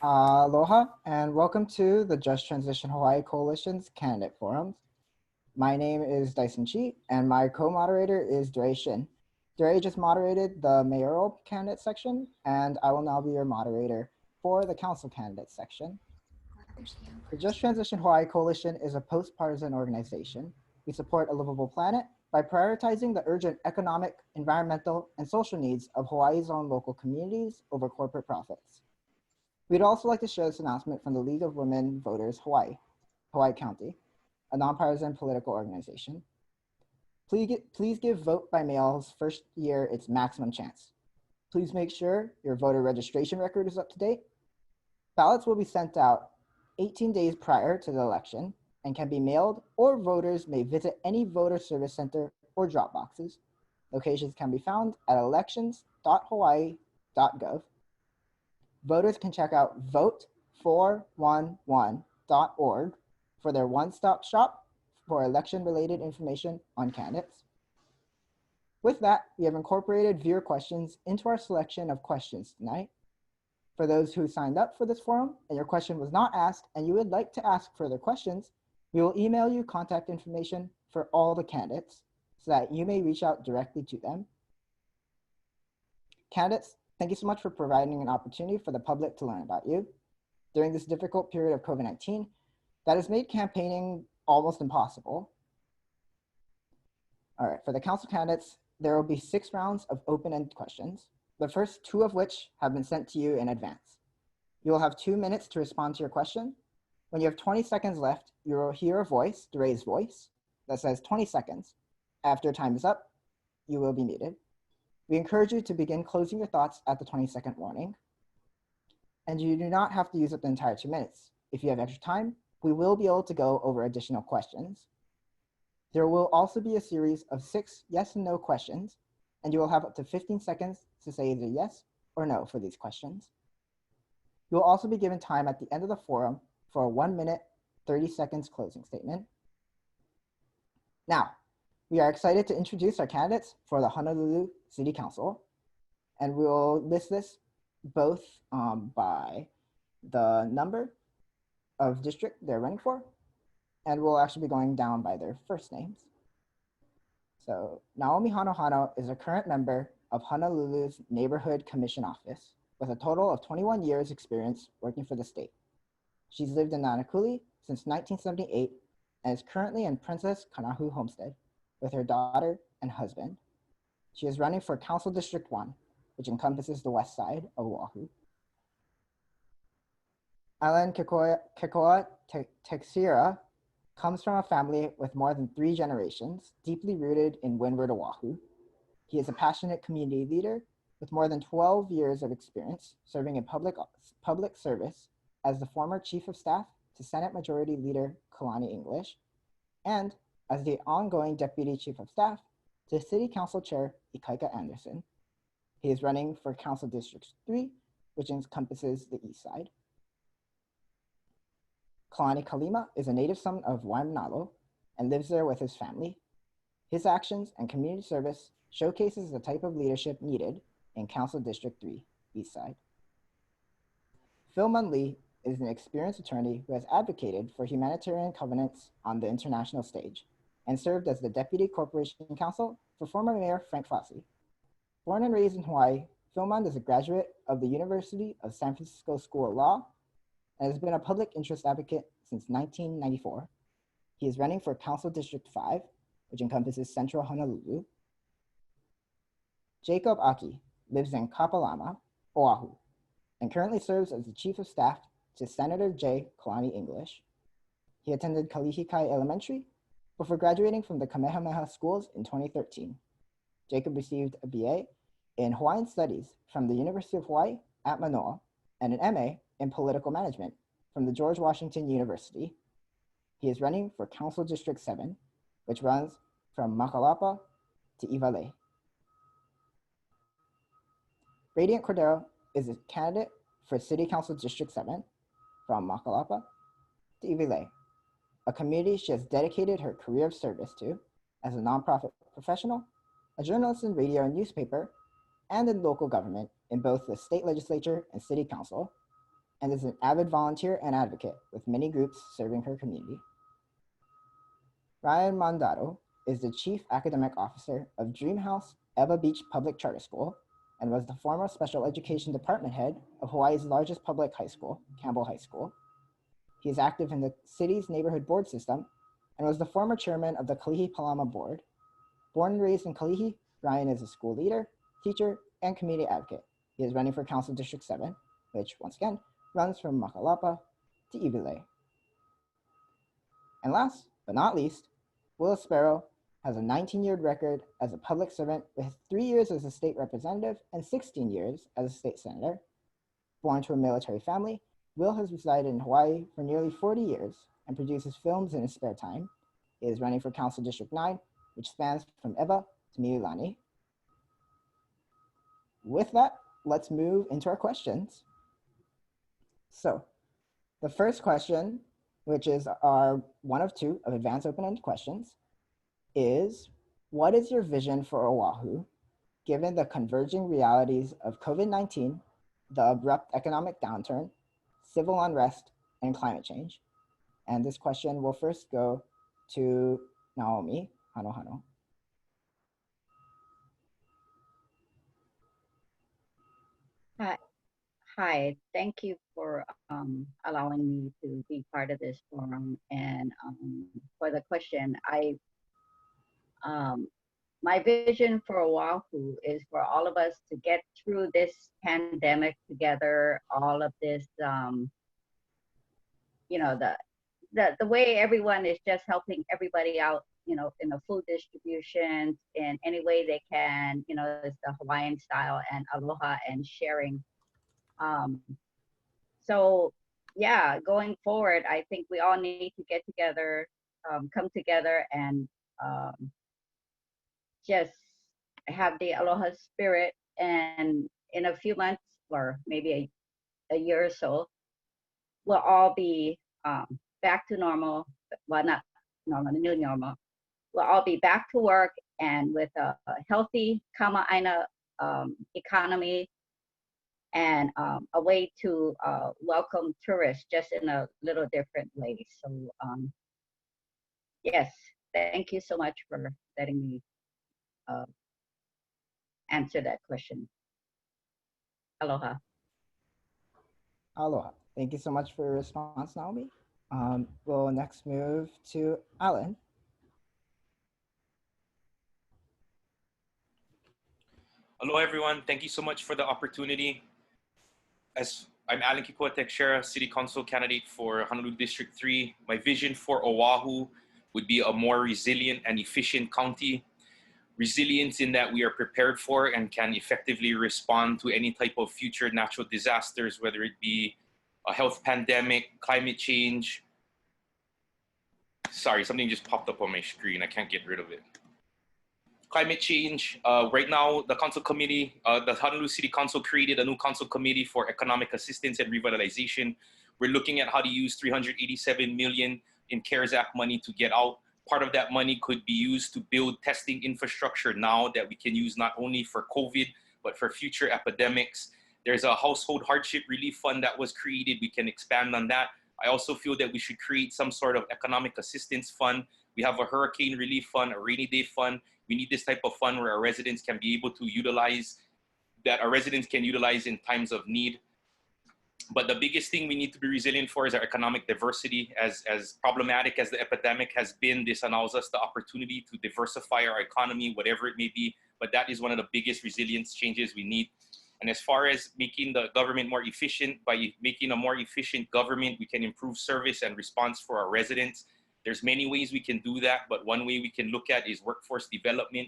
Aloha and welcome to the Just Transition Hawaii Coalition's Candidate Forums. My name is Dyson Chi and my co-moderator is Dre Shin. Dre just moderated the mayoral candidate section and I will now be your moderator for the council candidate section. The Just Transition Hawaii Coalition is a post-partisan organization. We support a livable planet by prioritizing the urgent economic, environmental, and social needs of Hawaii's own local communities over corporate profits. We'd also like to share this announcement from the League of Women Voters Hawaii County, a nonpartisan political organization. Please give vote by mail's first year its maximum chance. Please make sure your voter registration record is up to date. Ballots will be sent out 18 days prior to the election and can be mailed, or voters may visit any voter service center or drop boxes. Locations can be found at elections.hawaii.gov. Voters can check out vote411.org for their one-stop shop for election-related information on candidates. With that, we have incorporated viewer questions into our selection of questions tonight. For those who signed up for this forum and your question was not asked and you would like to ask further questions, we will email you contact information for all the candidates so that you may reach out directly to them. Candidates, thank you so much for providing an opportunity for the public to learn about you. During this difficult period of COVID-19, that has made campaigning almost impossible. All right, for the council candidates, there will be 6 rounds of open-ended questions, the first 2 of which have been sent to you in advance. You will have 2 minutes to respond to your question. When you have 20 seconds left, you will hear a voice, Dre's voice, that says 20 seconds. After time is up, you will be muted. We encourage you to begin closing your thoughts at the 20-second warning. And you do not have to use up the entire 2 minutes. If you have extra time, we will be able to go over additional questions. There will also be a series of 6 yes and no questions, and you will have up to 15 seconds to say either yes or no for these questions. You will also be given time at the end of the forum for a 1 minute, 30 seconds closing statement. Now, we are excited to introduce our candidates for the Honolulu City Council, and we'll list this both by the number of district they're running for, and we'll actually be going down by their first names. So Naomi Hanohano is a current member of Honolulu's Neighborhood Commission Office with a total of 21 years experience working for the state. She's lived in Nanakuli since 1978 and is currently in Princess Kanahu Homestead with her daughter and husband. She is running for Council District 1, which encompasses the west side of Oahu. Alan Kekoa Texeira comes from a family with more than 3 generations, deeply rooted in windward Oahu. He is a passionate community leader with more than 12 years of experience serving in public service as the former Chief of Staff to Senate Majority Leader Kalani English, and as the ongoing Deputy Chief of Staff to City Council Chair Ikaika Anderson. He is running for Council District 3, which encompasses the east side. Kalani is a native son of Mandado and lives there with his family. His actions and community service showcases the type of leadership needed in Council District 3, east side. Phil Munley is an experienced attorney who has advocated for humanitarian covenants on the international stage and served as the Deputy Corporation Counsel for former Mayor Frank Fossey. Born and raised in Hawaii, Philmond is a graduate of the University of San Francisco School of Law and has been a public interest advocate since 1994. He is running for Council District 5, which encompasses central Honolulu. Jacob Aki lives in Kapalama, Oahu, and currently serves as the Chief of Staff to Senator J. Kalani English. He attended Kalihikai Elementary before graduating from the Kamehameha Schools in 2013. Jacob received a BA in Hawaiian Studies from the University of Hawaii at Manoa and an MA in Political Management from the George Washington University. He is running for Council District 7, which runs from Makalapa to Iwalei. Radiant Cordero is a candidate for City Council District 7 from Makalapa to Iwalei, a community she has dedicated her career of service to as a nonprofit professional, a journalist in radio and newspaper, and in local government in both the state legislature and city council, and is an avid volunteer and advocate with many groups serving her community. Ryan Mandado is the Chief Academic Officer of Dreamhouse Eva Beach Public Charter School and was the former Special Education Department Head of Hawaii's largest public high school, Campbell High School. He is active in the city's neighborhood board system and was the former chairman of the Kalihi Palama Board. Born and raised in Kalihi, Ryan is a school leader, teacher, and community advocate. He is running for Council District 7, which, once again, runs from Makalapa to Iwilei. And last but not least, Will Espero has a 19-year record as a public servant with 3 years as a state representative and 16 years as a state senator. Born to a military family, Will has resided in Hawaii for nearly 40 years and produces films in his spare time. He is running for Council District 9, which spans from Eva to Miulani. With that, let's move into our questions. So the first question, which is our one of two of advanced open-ended questions, is what is your vision for Oahu, given the converging realities of COVID-19, the abrupt economic downturn, civil unrest, and climate change? And this question will first go to Naomi, Hanohano. Hi, thank you for allowing me to be part of this forum. And for the question, my vision for Oahu is for all of us to get through this pandemic together, all of this, you know, the way everyone is just helping everybody out, you know, in the food distribution in any way they can, you know, it's the Hawaiian style and aloha and sharing. So yeah, going forward, I think we all need to get together, come together and just have the aloha spirit. And in a few months or maybe a year or so, we'll all be back to normal. Well, not normal, the new normal. We'll all be back to work and with a healthy kama'aina economy and a way to welcome tourists just in a little different way. So yes, thank you so much for letting me answer that question. Aloha. Aloha. Thank you so much for your response, Naomi. We'll next move to Alan. Hello, everyone. Thank you so much for the opportunity. As I'm Alan Kekoa, Texeira, City Council candidate for Honolulu District 3. My vision for Oahu would be a more resilient and efficient county. Resilience in that we are prepared for and can effectively respond to any type of future natural disasters, whether it be a health pandemic, climate change. Sorry, something just popped up on my screen. I can't get rid of it. Climate change. Right now, the council committee, the Honolulu City Council created a new council committee for economic assistance and revitalization. We're looking at how to use $387 million in CARES Act money to get out. Part of that money could be used to build testing infrastructure now that we can use not only for COVID, but for future epidemics. There's a household hardship relief fund that was created. We can expand on that. I also feel that we should create some sort of economic assistance fund. We have a hurricane relief fund, a rainy day fund. We need this type of fund where our residents can be able to utilize, that our residents can utilize in times of need. But the biggest thing we need to be resilient for is our economic diversity. As problematic as the epidemic has been, this allows us the opportunity to diversify our economy, whatever it may be. But that is one of the biggest resilience changes we need. And as far as making the government more efficient, by making a more efficient government, we can improve service and response for our residents. There's many ways we can do that, but one way we can look at is workforce development.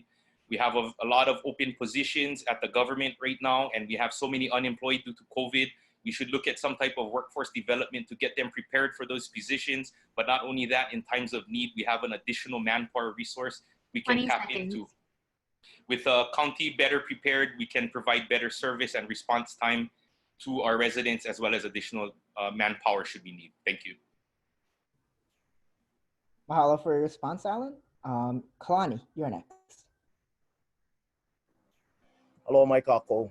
We have a lot of open positions at the government right now, and we have so many unemployed due to COVID. We should look at some type of workforce development to get them prepared for those positions. But not only that, in times of need, we have an additional manpower resource we can tap into. With a county better prepared, we can provide better service and response time to our residents, as well as additional manpower should we need. Thank you. Mahalo for your response, Alan. Kalani, you're next. Aloha mai kako.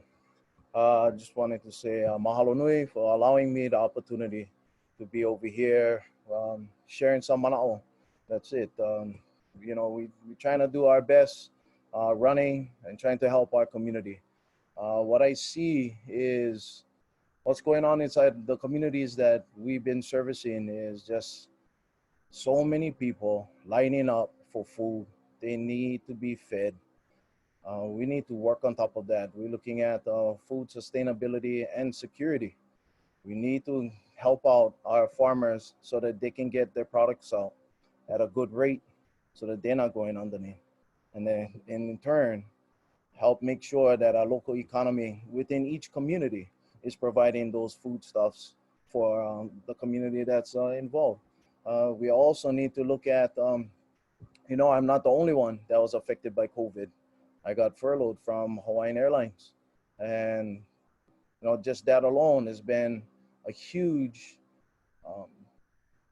I just wanted to say mahalo nui for allowing me the opportunity to be over here, sharing some mana'o. That's it. We're trying to do our best, running and trying to help our community. What I see is what's going on inside the communities that we've been servicing is just so many people lining up for food. They need to be fed. We need to work on top of that. We're looking at food sustainability and security. We need to help out our farmers so that they can get their products out at a good rate so that they're not going underneath. And then in turn, help make sure that our local economy within each community is providing those foodstuffs for the community that's involved. We also need to look at, I'm not the only one that was affected by COVID. I got furloughed from Hawaiian Airlines. And, just that alone has been a huge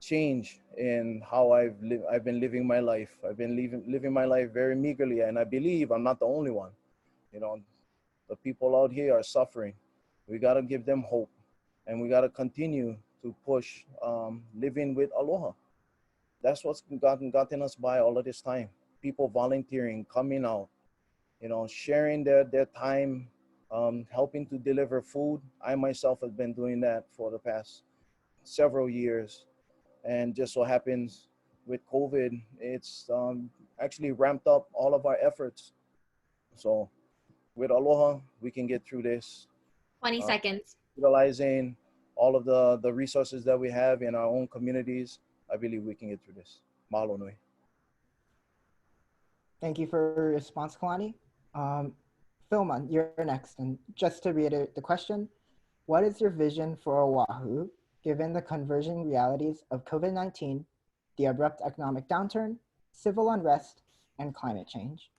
change in how I've been living my life. I've been living my life very meagerly, and I believe I'm not the only one. The people out here are suffering. We got to give them hope, and we got to continue to push living with aloha. That's what's gotten us by all of this time. People volunteering, coming out, sharing their time, helping to deliver food. I myself have been doing that for the past several years. And just so happens with COVID, it's actually ramped up all of our efforts. So with aloha, we can get through this. 20 seconds. Utilizing all of the resources that we have in our own communities, I believe we can get through this. Mahalo nui. Thank you for your response, Kalani. Philman, you're next. And just to reiterate the question, what is your vision for Oahu, given the converging realities of COVID-19, the abrupt economic downturn, civil unrest, and climate change?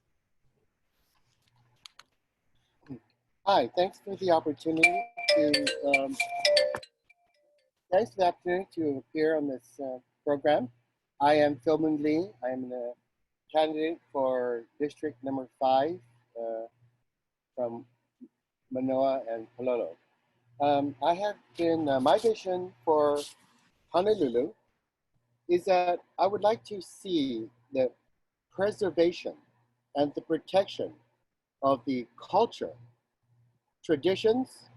Hi, thanks for the opportunity to appear on this program. I am Philman Lee. I am the candidate for District Number 5 from Manoa and Pololo. I have been, my vision for Honolulu is that I would like to see the preservation and the protection of the culture, traditions,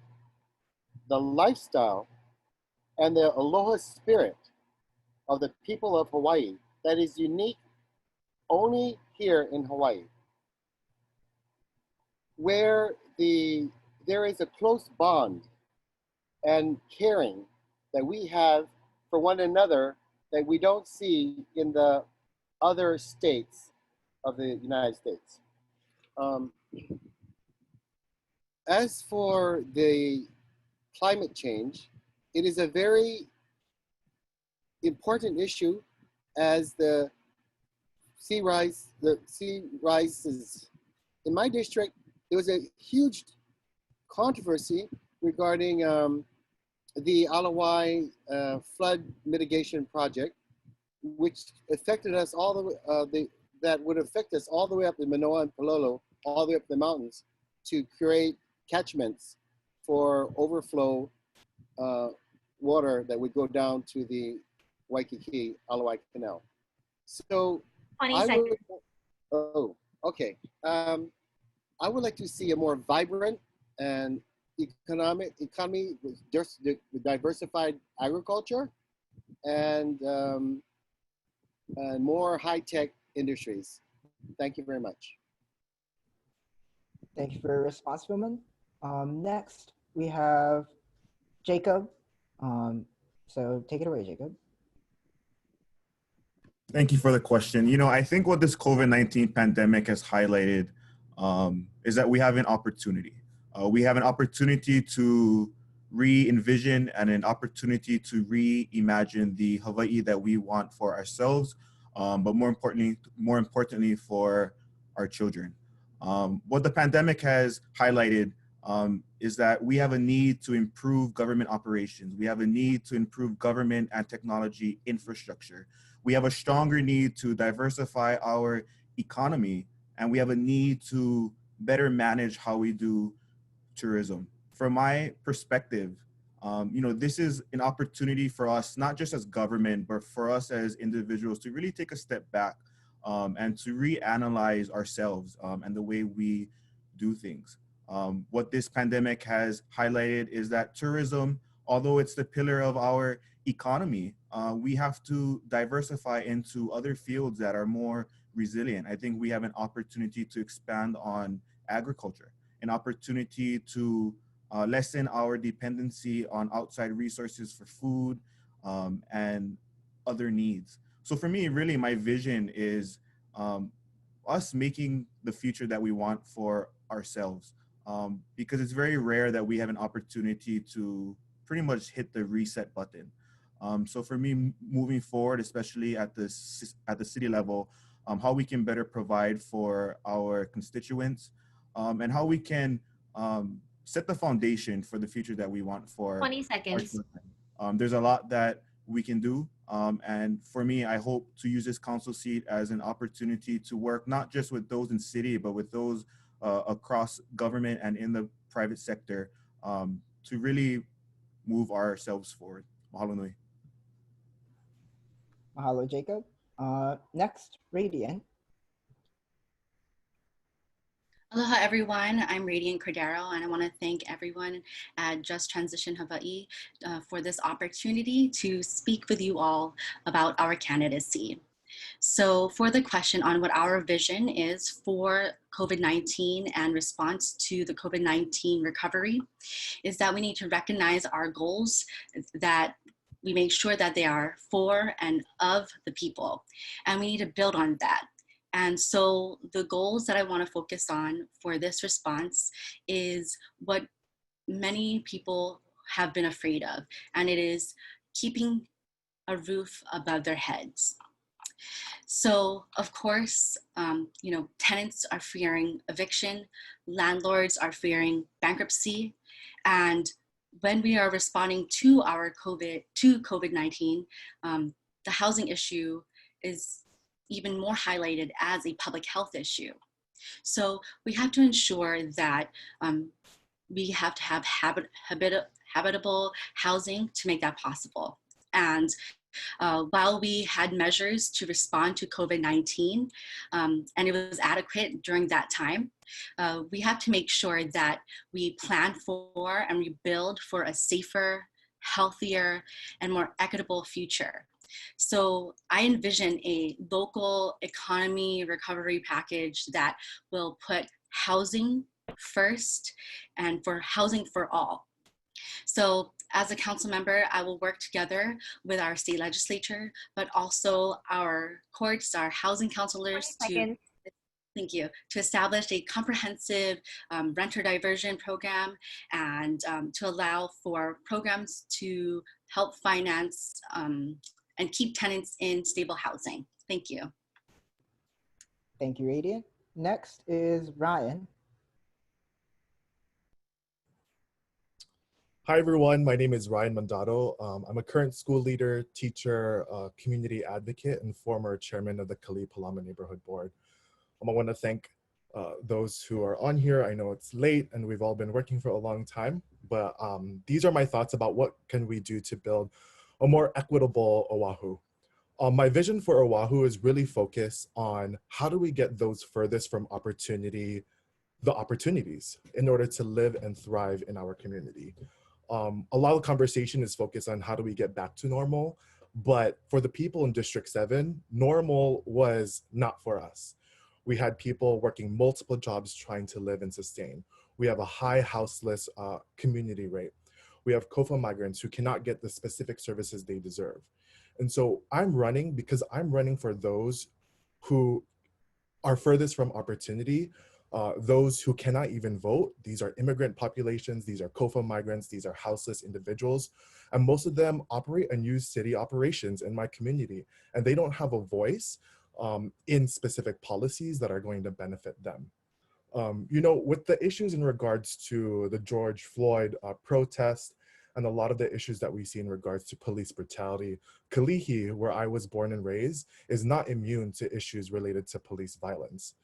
the lifestyle, and the aloha spirit of the people of Hawaii that is unique only here in Hawaii, where there is a close bond and caring that we have for one another that we don't see in the other states of the United States. As for the climate change, it is a very important issue as the sea rises. In my district, there was a huge controversy regarding the Alawai flood mitigation project, which affected us all the way, that would affect us all the way up in Manoa and Pololo, all the way up the mountains to create catchments for overflow water that would go down to the Waikiki Alawai Canal. So 20 seconds. Okay. I would like to see a more vibrant and economy with diversified agriculture and more high-tech industries. Thank you very much. Thank you for your response, Philman. Next, we have Jacob. So take it away, Jacob. Thank you for the question. I think what this COVID-19 pandemic has highlighted is that we have an opportunity. We have an opportunity to re-envision and an opportunity to reimagine the Hawaii that we want for ourselves, but more importantly for our children. What the pandemic has highlighted is that we have a need to improve government operations. We have a need to improve government and technology infrastructure. We have a stronger need to diversify our economy, and we have a need to better manage how we do tourism. from my perspective, this is an opportunity for us, not just as government, but for us as individuals to really take a step back and to reanalyze ourselves and the way we do things. What this pandemic has highlighted is that tourism, although it's the pillar of our economy, we have to diversify into other fields that are more resilient. I think we have an opportunity to expand on agriculture, an opportunity to lessen our dependency on outside resources for food and other needs. So for me, really, my vision is us making the future that we want for ourselves, because it's very rare that we have an opportunity to pretty much hit the reset button. So for me, moving forward, especially at the city level, how we can better provide for our constituents, and how we can set the foundation for the future that we want for 20 our seconds. children. There's a lot that we can do. And for me, I hope to use this council seat as an opportunity to work not just with those in city, but with those across government and in the private sector to really move ourselves forward. Mahalo nui. Mahalo, Jacob. Next, Radiant. Aloha everyone, I'm Radiant Cordero, and I want to thank everyone at Just Transition Hawaii for this opportunity to speak with you all about our candidacy. So for the question on what our vision is for COVID-19 and response to the COVID-19 recovery is that we need to recognize our goals, that we make sure that they are for and of the people, and we need to build on that. And so the goals that I want to focus on for this response is what many people have been afraid of, and it is keeping a roof above their heads. So of course, tenants are fearing eviction, landlords are fearing bankruptcy, and when we are responding to COVID-19, the housing issue is even more highlighted as a public health issue. So we have to ensure that we have to have habitable housing to make that possible. And while we had measures to respond to COVID-19 and it was adequate during that time, we have to make sure that we plan for and rebuild for a safer, healthier, and more equitable future. So I envision a local economy recovery package that will put housing first and for housing for all. So as a council member, I will work together with our state legislature, but also our courts, our housing counselors to establish a comprehensive renter diversion program and to allow for programs to help finance and keep tenants in stable housing. Thank you. Thank you, Radiant. Next is Ryan. Hi, everyone. My name is Ryan Mandado. I'm a current school leader, teacher, community advocate, and former chairman of the Kalima Neighborhood Board. I want to thank those who are on here. I know it's late and we've all been working for a long time, but these are my thoughts about what can we do to build a more equitable Oahu. My vision for Oahu is really focused on how do we get those furthest from opportunity, the opportunities in order to live and thrive in our community. A lot of conversation is focused on how do we get back to normal, but for the people in District 7, normal was not for us. We had people working multiple jobs trying to live and sustain. We have a high houseless community rate. We have COFA migrants who cannot get the specific services they deserve. And so I'm running because I'm running for those who are furthest from opportunity, those who cannot even vote. These are immigrant populations, these are COFA migrants, these are houseless individuals, and most of them operate and use city operations in my community, and they don't have a voice in specific policies that are going to benefit them. With the issues in regards to the George Floyd protest and a lot of the issues that we see in regards to police brutality, Kalihi, where I was born and raised, is not immune to issues related to police violence.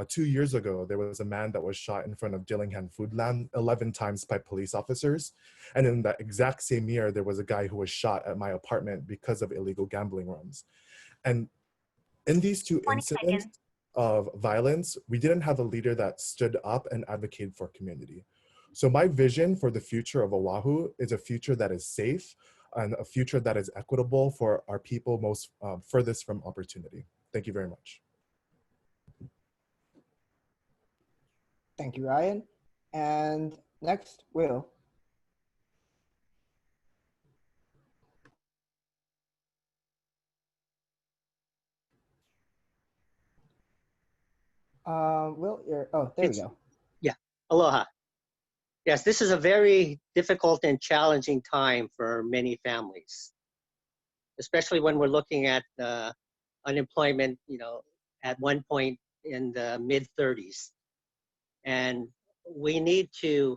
2 years ago, there was a man that was shot in front of Dillingham Foodland 11 times by police officers. And in that exact same year, there was a guy who was shot at my apartment because of illegal gambling rooms. And in these two 20 incidents seconds. of violence, we didn't have a leader that stood up and advocated for community. So my vision for the future of Oahu is a future that is safe and a future that is equitable for our people most furthest from opportunity. Thank you very much. Thank you, Ryan. And next, Will. Will, there we go. Yeah, aloha. Yes, this is a very difficult and challenging time for many families, especially when we're looking at unemployment, at one point in the mid-30s. And we need to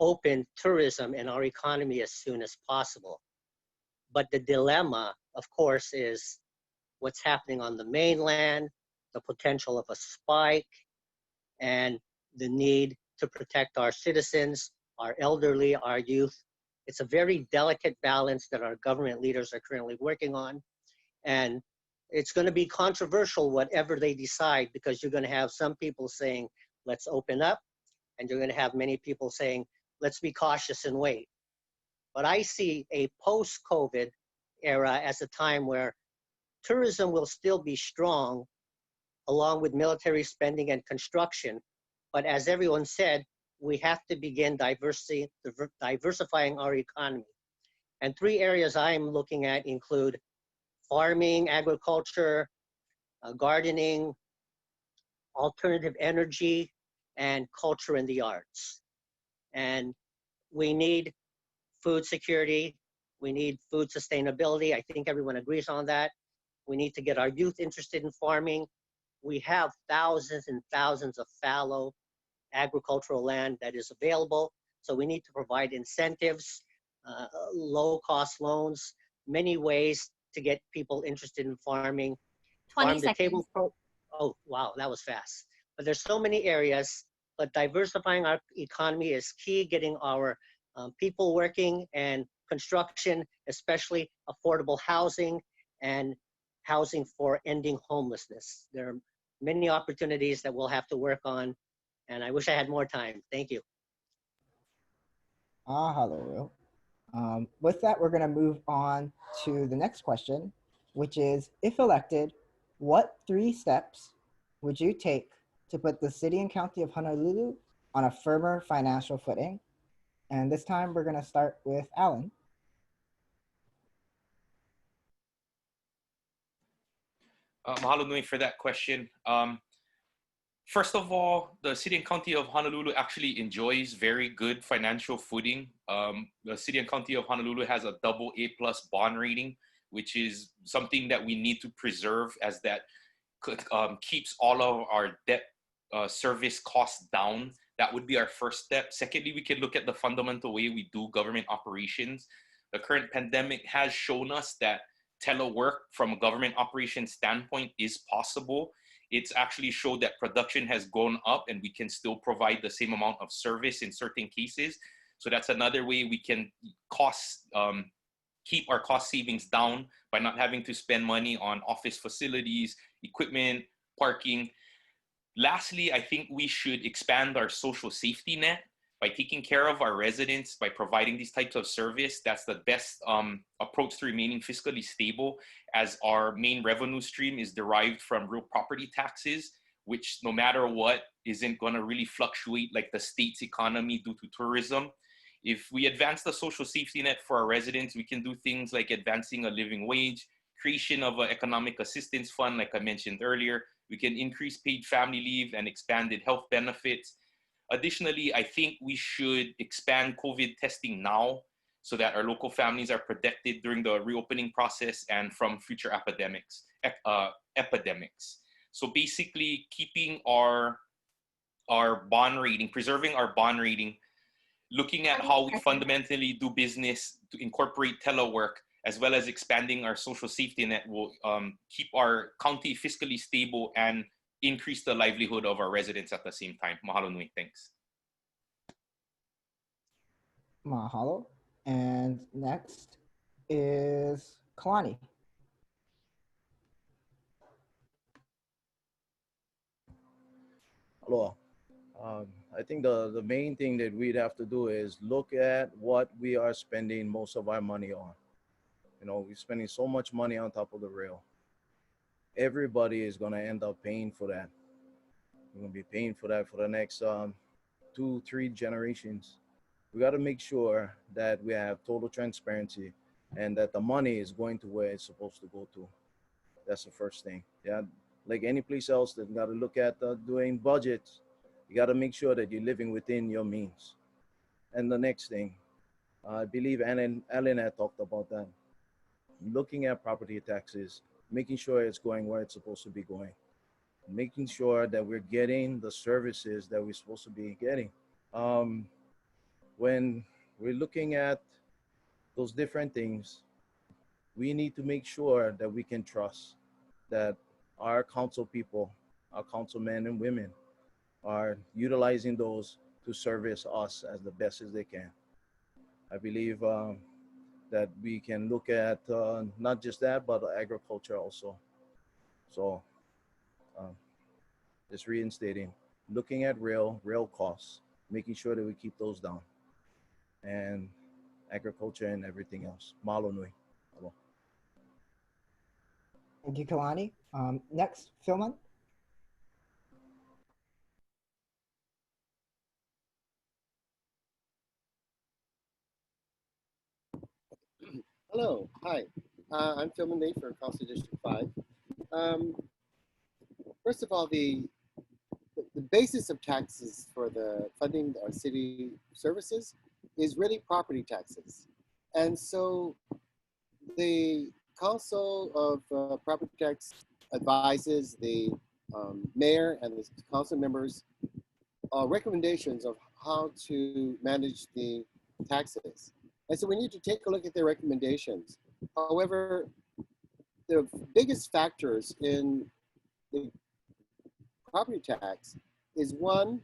open tourism in our economy as soon as possible. But the dilemma, of course, is what's happening on the mainland, the potential of a spike, and the need to protect our citizens, our elderly, our youth. It's a very delicate balance that our government leaders are currently working on. And it's going to be controversial, whatever they decide, because you're going to have some people saying, let's open up, and you're going to have many people saying, let's be cautious and wait. But I see a post-COVID era as a time where tourism will still be strong, along with military spending and construction. But as everyone said, we have to begin diversifying our economy. And 3 areas I'm looking at include farming, agriculture, gardening, alternative energy, and culture and the arts. And we need food security. We need food sustainability. I think everyone agrees on that. We need to get our youth interested in farming. We have thousands and thousands of fallow agricultural land that is available. So we need to provide incentives, low-cost loans, many ways to get people interested in farming. 20 seconds. Oh, wow, that was fast. But there's so many areas, but diversifying our economy is key, getting our people working, and construction, especially affordable housing and housing for ending homelessness. There are many opportunities that we'll have to work on, and I wish I had more time. Thank you. Hello. With that, we're going to move on to the next question, which is, if elected, what 3 steps would you take to put the city and county of Honolulu on a firmer financial footing? And this time we're going to start with Alan. Mahalo nui for that question. First of all, the city and county of Honolulu actually enjoys very good financial footing. The city and county of Honolulu has a AA+ bond rating, which is something that we need to preserve, as that keeps all of our debt service costs down. That would be our first step. Secondly, we can look at the fundamental way we do government operations. The current pandemic has shown us that telework from a government operations standpoint is possible. It's actually showed that production has gone up and we can still provide the same amount of service in certain cases. So that's another way we can keep our cost savings down by not having to spend money on office facilities, equipment, parking. Lastly, I think we should expand our social safety net by taking care of our residents, by providing these types of service. That's the best approach to remaining fiscally stable, as our main revenue stream is derived from real property taxes, which no matter what isn't going to really fluctuate like the state's economy due to tourism. If we advance the social safety net for our residents, we can do things like advancing a living wage, creation of an economic assistance fund, like I mentioned earlier. We can increase paid family leave and expanded health benefits. Additionally, I think we should expand COVID testing now so that our local families are protected during the reopening process and from future epidemics. So basically, keeping our bond rating, preserving our bond rating, looking at how we fundamentally do business to incorporate telework, as well as expanding our social safety net will keep our county fiscally stable and increase the livelihood of our residents at the same time. Mahalo nui. Thanks. Mahalo. And next is Kalani. Aloha. I think the main thing that we'd have to do is look at what we are spending most of our money on. You know, we're spending so much money on top of the rail. Everybody is going to end up paying for that. We're going to be paying for that for the next 2-3 generations. We got to make sure that we have total transparency and that the money is going to where it's supposed to go to. That's the first thing. Yeah, like any place else, that got to look at doing budgets. You got to make sure that you're living within your means. And the next thing, I believe Ellen had talked about that. Looking at property taxes, making sure it's going where it's supposed to be going, making sure that we're getting the services that we're supposed to be getting. When we're looking at those different things, we need to make sure that we can trust that our council people, our councilmen and women, are utilizing those to service us as the best as they can. I believe that we can look at not just that, but agriculture also. So just reinstating, looking at rail costs, making sure that we keep those down, and agriculture and everything else. Malo nui. Aloha. Thank you, Kalani. Next, Philman. Hello, hi. I'm Philman Lee for Council District 5. First of all, the basis of taxes for the funding our city services is really property taxes. And so the Council of Property Tax advises the mayor and the council members recommendations of how to manage the taxes. And so we need to take a look at their recommendations. However, the biggest factors in the property tax is one,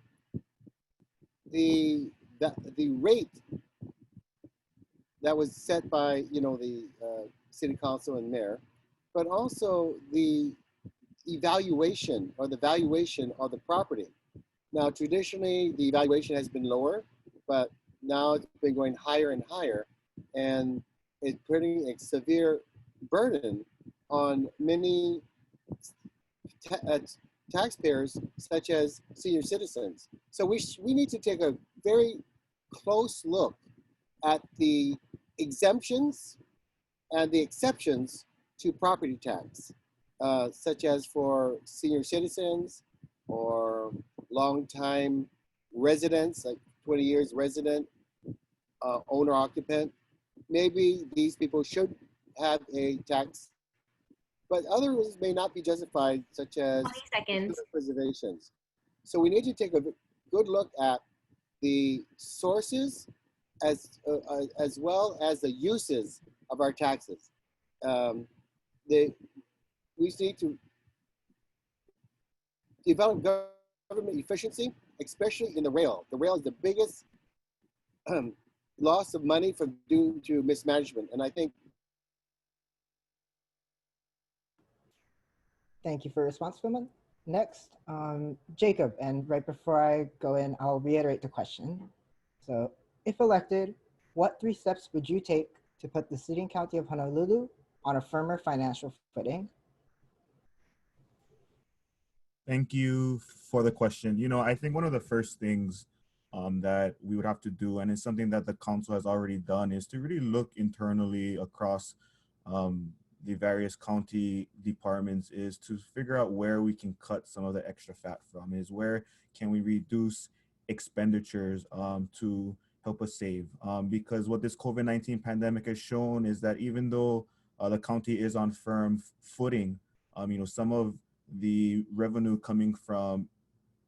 the rate that was set by the city council and mayor, but also the evaluation or the valuation of the property. Now, traditionally, the evaluation has been lower, but now it's been going higher and higher, and it's putting a severe burden on many taxpayers, such as senior citizens. So we need to take a very close look at the exemptions and the exceptions to property tax, such as for senior citizens or long-time residents, like 20 years resident, owner-occupant. Maybe these people should have a tax, but others may not be justified, such as 20 seconds. preservations. So we need to take a good look at the sources as well as the uses of our taxes. We need to develop government efficiency, especially in the rail. The rail is the biggest loss of money from due to mismanagement. And I think. Thank you for your response, Philman. Next, Jacob, and right before I go in, I'll reiterate the question. So, if elected, what 3 steps would you take to put the city and county of Honolulu on a firmer financial footing? Thank you for the question. You know, I think one of the first things that we would have to do, and it's something that the council has already done, is to really look internally across the various county departments, is to figure out where we can cut some of the extra fat from, is where can we reduce expenditures to help us save. Because what this COVID-19 pandemic has shown is that even though the county is on firm footing, you know, some of the revenue coming from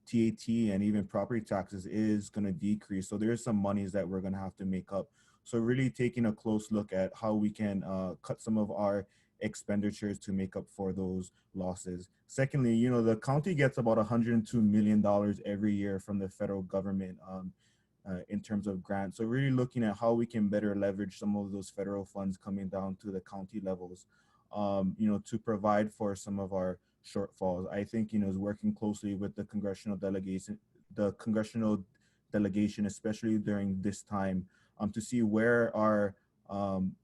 TAT and even property taxes is going to decrease. So there's some monies that we're going to have to make up. So really taking a close look at how we can cut some of our expenditures to make up for those losses. Secondly, you know, the county gets about $102 million every year from the federal government in terms of grants. So really looking at how we can better leverage some of those federal funds coming down to the county levels, you know, to provide for some of our shortfalls. I think, you know, is working closely with the congressional delegation, especially during this time, to see where our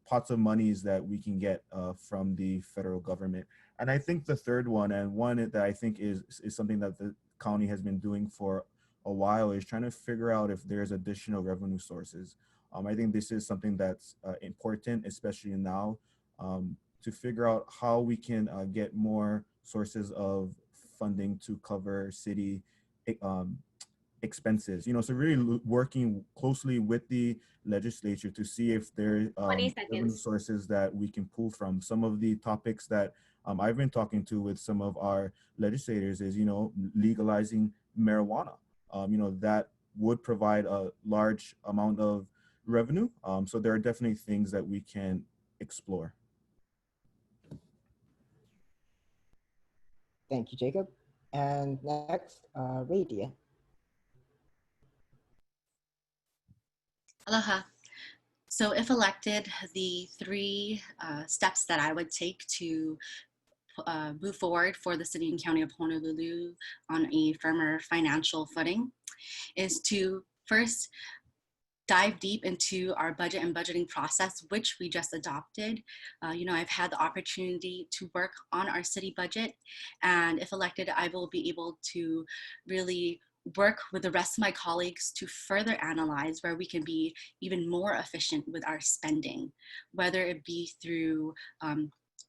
pots of monies that we can get from the federal government. And I think the third one, and one that I think is something that the county has been doing for a while, is trying to figure out if there's additional revenue sources. I think this is something that's important, especially now, to figure out how we can get more sources of funding to cover city expenses. You know, so really working closely with the legislature to see if there are 20 revenue seconds. sources that we can pull from. Some of the topics that I've been talking to with some of our legislators is, you know, legalizing marijuana. You know, that would provide a large amount of revenue. So there are definitely things that we can explore. Thank you, Jacob. And next, Radia. Aloha. So if elected, the three steps that I would take to move forward for the city and county of Honolulu on a firmer financial footing is to first dive deep into our budget and budgeting process, which we just adopted. You know, I've had the opportunity to work on our city budget, and if elected, I will be able to really work with the rest of my colleagues to further analyze where we can be even more efficient with our spending, whether it be through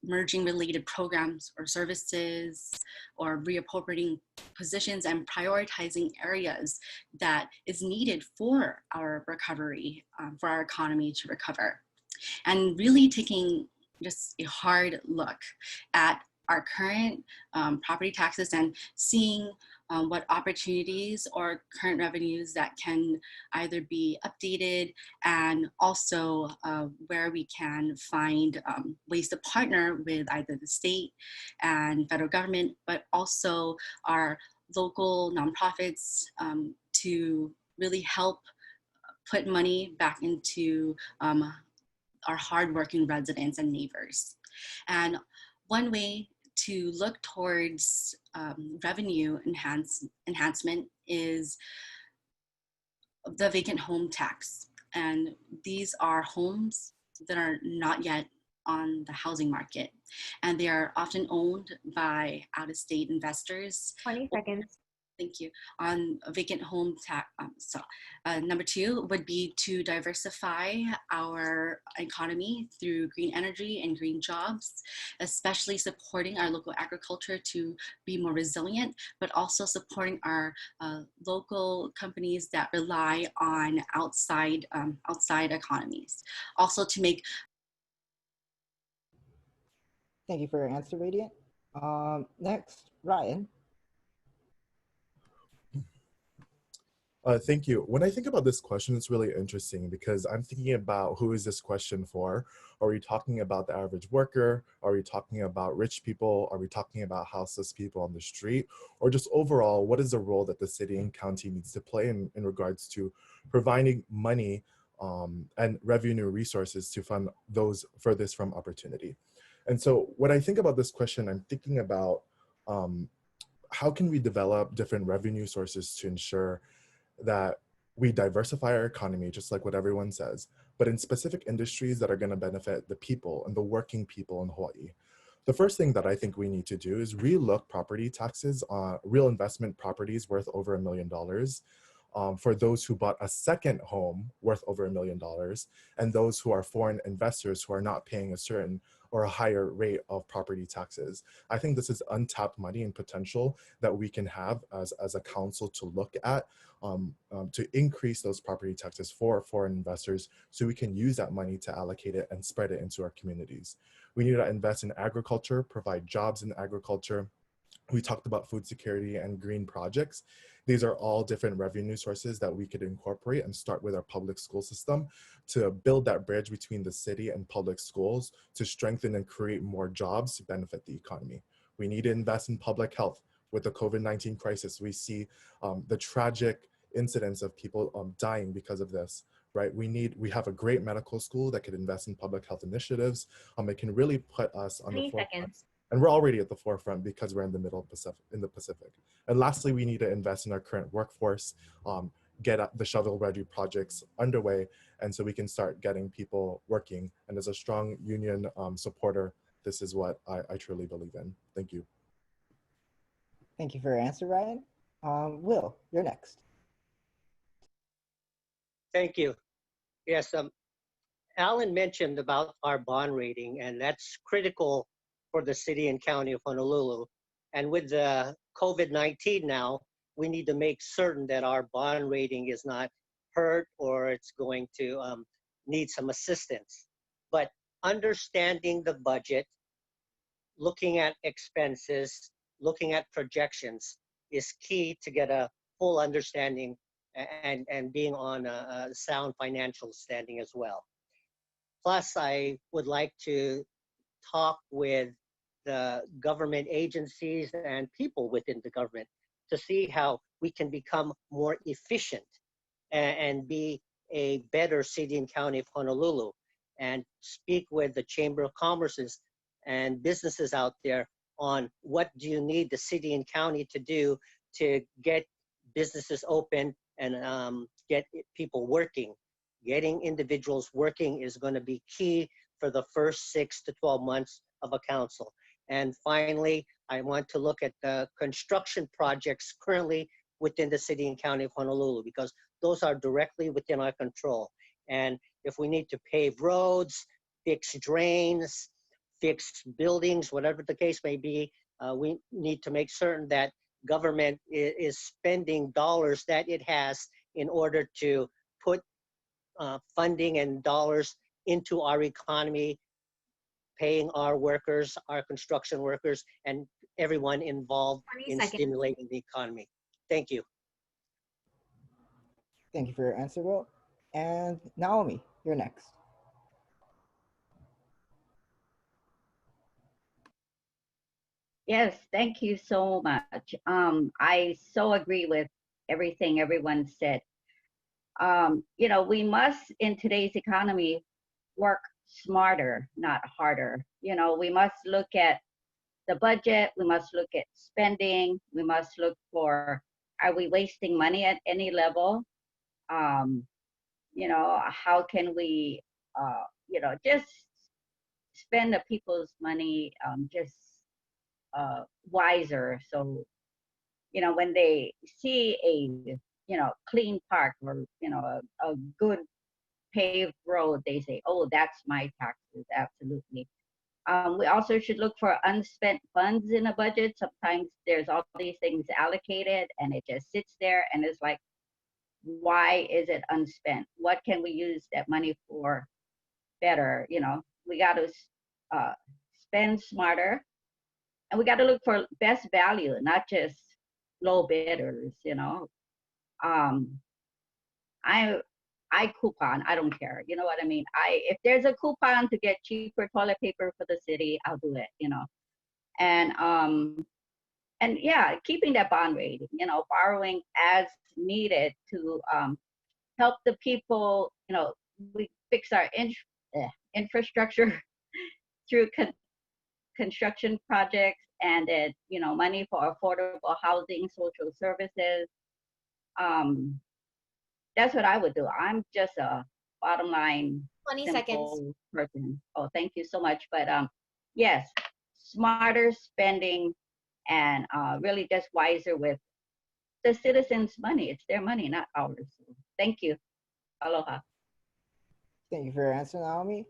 merging related programs or services, or reappropriating positions and prioritizing areas that is needed for our recovery, for our economy to recover. And really taking just a hard look at our current property taxes and seeing what opportunities or current revenues that can either be updated, and also where we can find ways to partner with either the state and federal government, but also our local nonprofits to really help put money back into our hardworking residents and neighbors. And one way to look towards revenue enhancement is the vacant home tax. And these are homes that are not yet on the housing market, and they are often owned by out-of-state investors. 20 seconds. Thank you. On a vacant home tax. Number two would be to diversify our economy through green energy and green jobs, especially supporting our local agriculture to be more resilient, but also supporting our local companies that rely on outside economies. Also to make. Thank you for your answer, Radiant. Next, Ryan. Thank you. When I think about this question, it's really interesting because I'm thinking about who is this question for? Are we talking about the average worker? Are we talking about rich people? Are we talking about houseless people on the street? Or just overall, what is the role that the city and county needs to play in regards to providing money and revenue resources to fund those furthest from opportunity? And so when I think about this question, I'm thinking about how can we develop different revenue sources to ensure that we diversify our economy, just like what everyone says, but in specific industries that are going to benefit the people and the working people in Hawaii. The first thing that I think we need to do is relook property taxes on real investment properties worth over $1 million for those who bought a second home worth over $1 million, and those who are foreign investors who are not paying a certain or a higher rate of property taxes. I think this is untapped money and potential that we can have as a council to look at to increase those property taxes for foreign investors so we can use that money to allocate it and spread it into our communities. We need to invest in agriculture, provide jobs in agriculture. We talked about food security and green projects. These are all different revenue sources that we could incorporate and start with our public school system to build that bridge between the city and public schools to strengthen and create more jobs to benefit the economy. We need to invest in public health. With the COVID-19 crisis, we see the tragic incidents of people dying because of this, right? We have a great medical school that could invest in public health initiatives. It can really put us on the 20 forefront. seconds. And we're already at the forefront because we're in the middle Pacific, in the Pacific. And lastly, we need to invest in our current workforce, get the shovel-ready projects underway, and so we can start getting people working. And as a strong union supporter, this is what I truly believe in. Thank you. Thank you for your answer, Ryan. Will, you're next. Thank you. Yes, Alan mentioned about our bond rating, and that's critical for the city and county of Honolulu. And with the COVID-19 now, we need to make certain that our bond rating is not hurt or it's going to need some assistance. But understanding the budget, looking at expenses, looking at projections is key to get a full understanding and being on a sound financial standing as well. Plus, I would like to talk with the government agencies and people within the government to see how we can become more efficient and be a better city and county of Honolulu, and speak with the Chamber of Commerce's and businesses out there on what do you need the city and county to do to get businesses open and get people working. Getting individuals working is going to be key for the first 6 to 12 months of a council. And finally, I want to look at the construction projects currently within the city and county of Honolulu, because those are directly within our control. And if we need to pave roads, fix drains, fix buildings, whatever the case may be, we need to make certain that government is spending dollars that it has in order to put funding and dollars into our economy, paying our workers, our construction workers, and everyone involved in stimulating the economy. Thank you. Thank you for your answer, Will. And Naomi, you're next. Yes, thank you so much. I so agree with everything everyone said. You know, we must, in today's economy, work smarter, not harder. You know, we must look at the budget, we must look at spending, we must look for, are we wasting money at any level? You know, how can we, you know, just spend the people's money just wiser. So, you know, when they see a, you know, clean park or, you know, a good paved road, they say, oh, that's my taxes, absolutely. We also should look for unspent funds in a budget. Sometimes there's all these things allocated and it just sits there and it's like, why is it unspent? What can we use that money for better? You know, we got to spend smarter, and we got to look for best value, not just low bidders, you know. I coupon, I don't care, you know what I mean? If there's a coupon to get cheaper toilet paper for the city, I'll do it, you know. And yeah, keeping that bond rating, you know, borrowing as needed to help the people, you know, we fix our infrastructure through construction projects, and then, you know, money for affordable housing, social services. That's what I would do. I'm just a bottom line 20 simple seconds. person. Oh, thank you so much. But yes, smarter spending and really just wiser with the citizens' money. It's their money, not ours. So thank you. Aloha. Thank you for your answer, Naomi.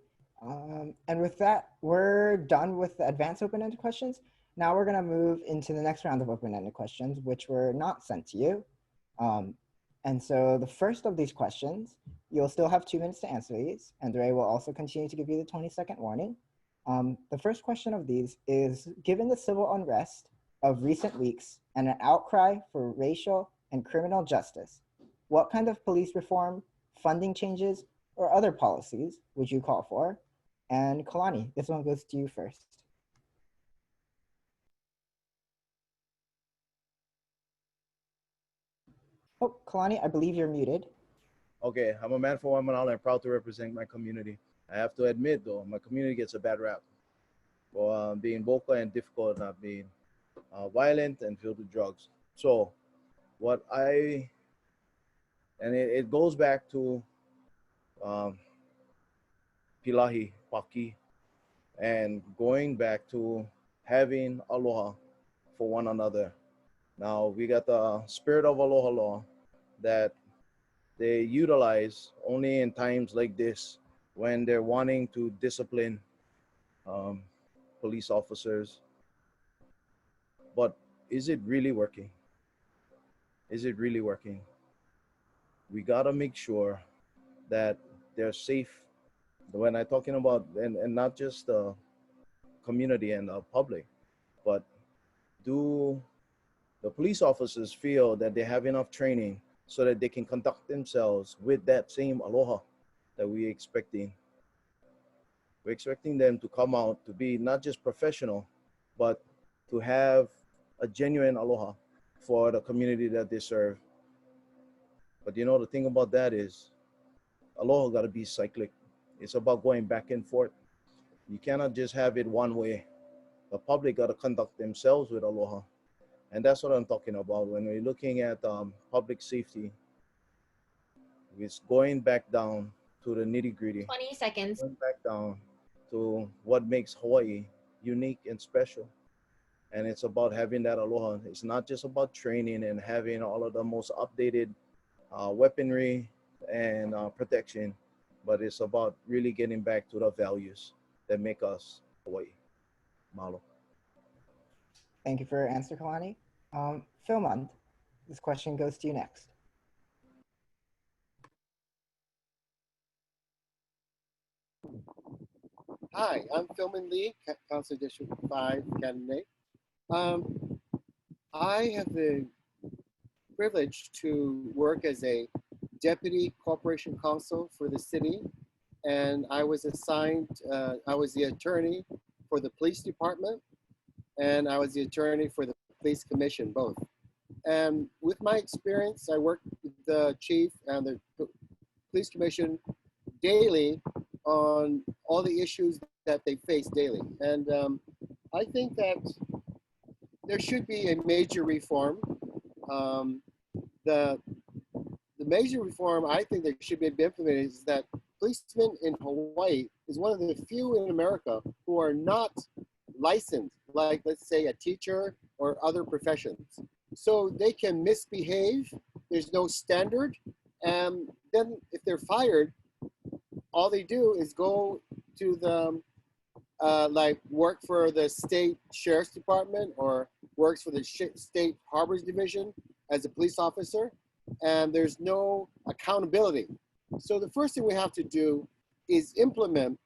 And with that, we're done with the advanced open-ended questions. Now we're going to move into the next round of open-ended questions, which were not sent to you. And so the first of these questions, you'll still have 2 minutes to answer these, and Ray will also continue to give you the 20-second warning. The first question of these is, given the civil unrest of recent weeks and an outcry for racial and criminal justice. What kind of police reform, funding changes, or other policies would you call for? And Kalani, this one goes to you first. Oh, Kalani, I believe you're muted. Okay, I'm a man for one Manala and proud to represent my community. I have to admit, though, my community gets a bad rap for being vocal and difficult, not being violent and filled with drugs. So, it goes back to um, Pilahi, Paki, and going back to having aloha for one another. Now, we got the spirit of aloha law that they utilize only in times like this when they're wanting to discipline um, police officers. But is it really working? Is it really working? We gotta make sure that they're safe. When I'm talking about, and not just the community and the public, but do the police officers feel that they have enough training so that they can conduct themselves with that same aloha that we're expecting? We're expecting them to come out to be not just professional, but to have a genuine aloha for the community that they serve. But you know, the thing about that is aloha got to be cyclic. It's about going back and forth. You cannot just have it one way. The public got to conduct themselves with aloha. And that's what I'm talking about. When we're looking at public safety, it's going back down to the nitty gritty. 20 seconds. Going back down to what makes Hawaii unique and special. And it's about having that aloha. It's not just about training and having all of the most updated weaponry and protection, but it's about really getting back to the values that make us Hawaii. Mahalo. Thank you for your answer, Kalani. Philmond, this question goes to you next. Hi, I'm Philman Lee, Council District 5 candidate. I have the privilege to work as a deputy corporation counsel for the city, and I was assigned, I was the attorney for the police department, and I was the attorney for the police commission, both. And with my experience, I worked with the chief and the police commission daily on all the issues that they face daily. And I think that there should be a major reform. The major reform I think that should be implemented is that policemen in Hawaii is one of the few in America who are not licensed, like let's say a teacher or other professions. So they can misbehave, there's no standard, and then if they're fired, all they do is go to the, like work for the state sheriff's department or works for the state harbors division as a police officer, and there's no accountability. So the first thing we have to do is implement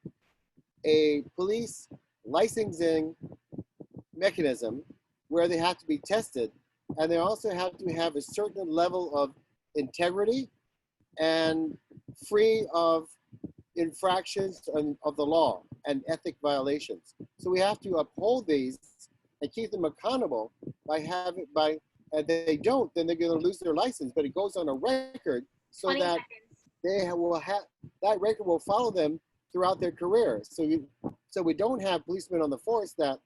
a police licensing mechanism where they have to be tested, and they also have to have a certain level of integrity and free of infractions of the law and ethic violations. So we have to uphold these and keep them accountable by having, and they don't, then they're going to lose their license, but it goes on a record so that seconds. they will have, that record will follow them throughout their career. So we don't have policemen on the force that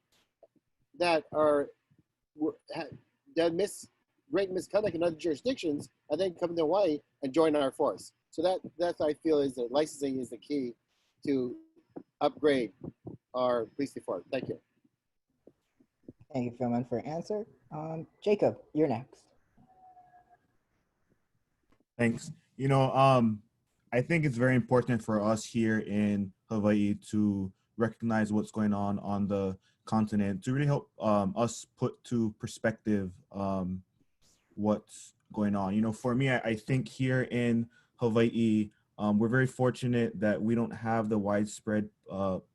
great misconduct in other jurisdictions and then come to Hawaii and join our force. So that I feel is that licensing is the key to upgrade our police department. Thank you. Thank you, Philman, for your answer. Jacob, you're next. Thanks. You know, I think it's very important for us here in Hawaii to recognize what's going on the continent to really help us put to perspective what's going on. You know, for me, I think here in Hawaii, we're very fortunate that we don't have the widespread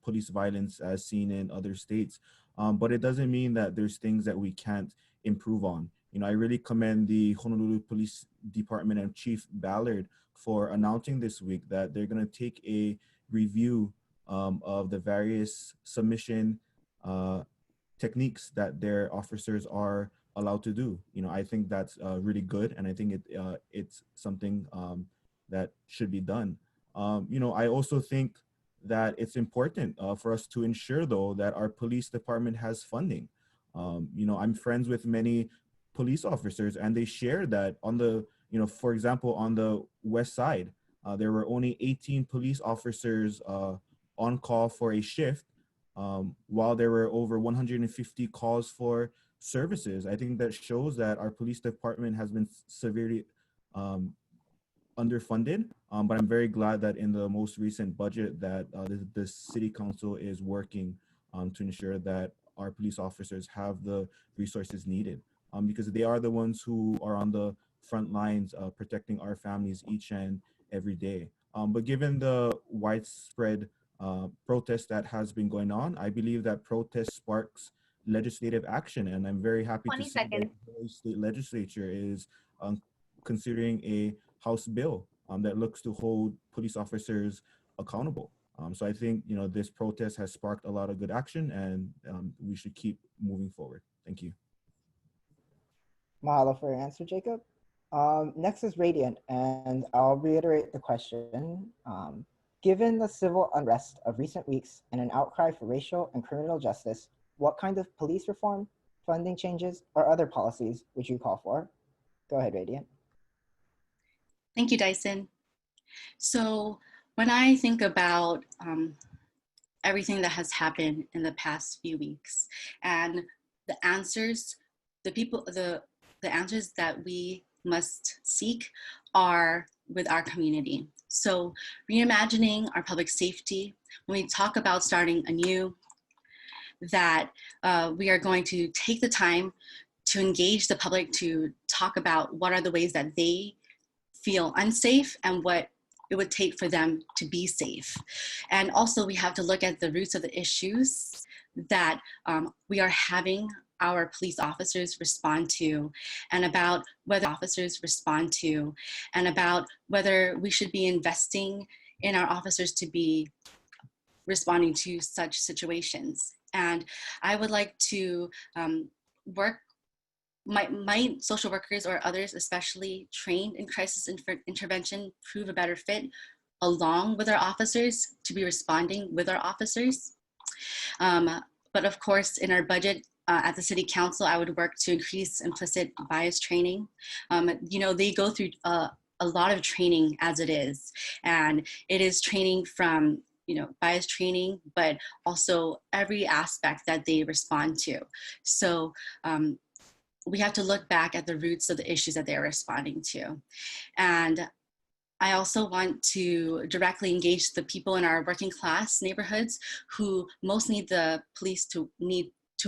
police violence as seen in other states, but it doesn't mean that there's things that we can't improve on. I really commend the Honolulu Police Department and Chief Ballard for announcing this week that they're going to take a review of the various submission techniques that their officers are allowed to do. I think that's really good, and I think it's something that should be done. I also think that it's important for us to ensure, though, that our police department has funding. I'm friends with many police officers, and they share that on the, for example, on the West Side, there were only 18 police officers on call for a shift, while there were over 150 calls for services. I think that shows that our police department has been severely underfunded, but I'm very glad that in the most recent budget that the city council is working to ensure that our police officers have the resources needed, because they are the ones who are on the front lines protecting our families each and every day. But given the widespread protest that has been going on, I believe that protest sparks legislative action, and I'm very happy to 20 see seconds. that the state legislature is considering a House bill that looks to hold police officers accountable. So I think this protest has sparked a lot of good action, and we should keep moving forward. Thank you. Mahalo for your answer, Jacob. Next is Radiant, and I'll reiterate the question. Given the civil unrest of recent weeks and an outcry for racial and criminal justice, what kind of police reform, funding changes, or other policies would you call for? Go ahead, Radiant. Thank you, Dyson. So when I think about everything that has happened in the past few weeks and the answers, the answers that we must seek are with our community. So reimagining our public safety, when we talk about starting anew, that we are going to take the time to engage the public to talk about what are the ways that they feel unsafe and what it would take for them to be safe. And also we have to look at the roots of the issues that we are having our police officers respond to, and about whether officers respond to, and about whether we should be investing in our officers to be responding to such situations. And I would like to work might social workers or others, especially trained in crisis intervention, prove a better fit along with our officers to be responding with our officers. But of course, in our budget at the City Council, I would work to increase implicit bias training. They go through a lot of training as it is, and it is training from bias training, but also every aspect that they respond to. So we have to look back at the roots of the issues that they're responding to. And I also want to directly engage the people in our working class neighborhoods who most need the police to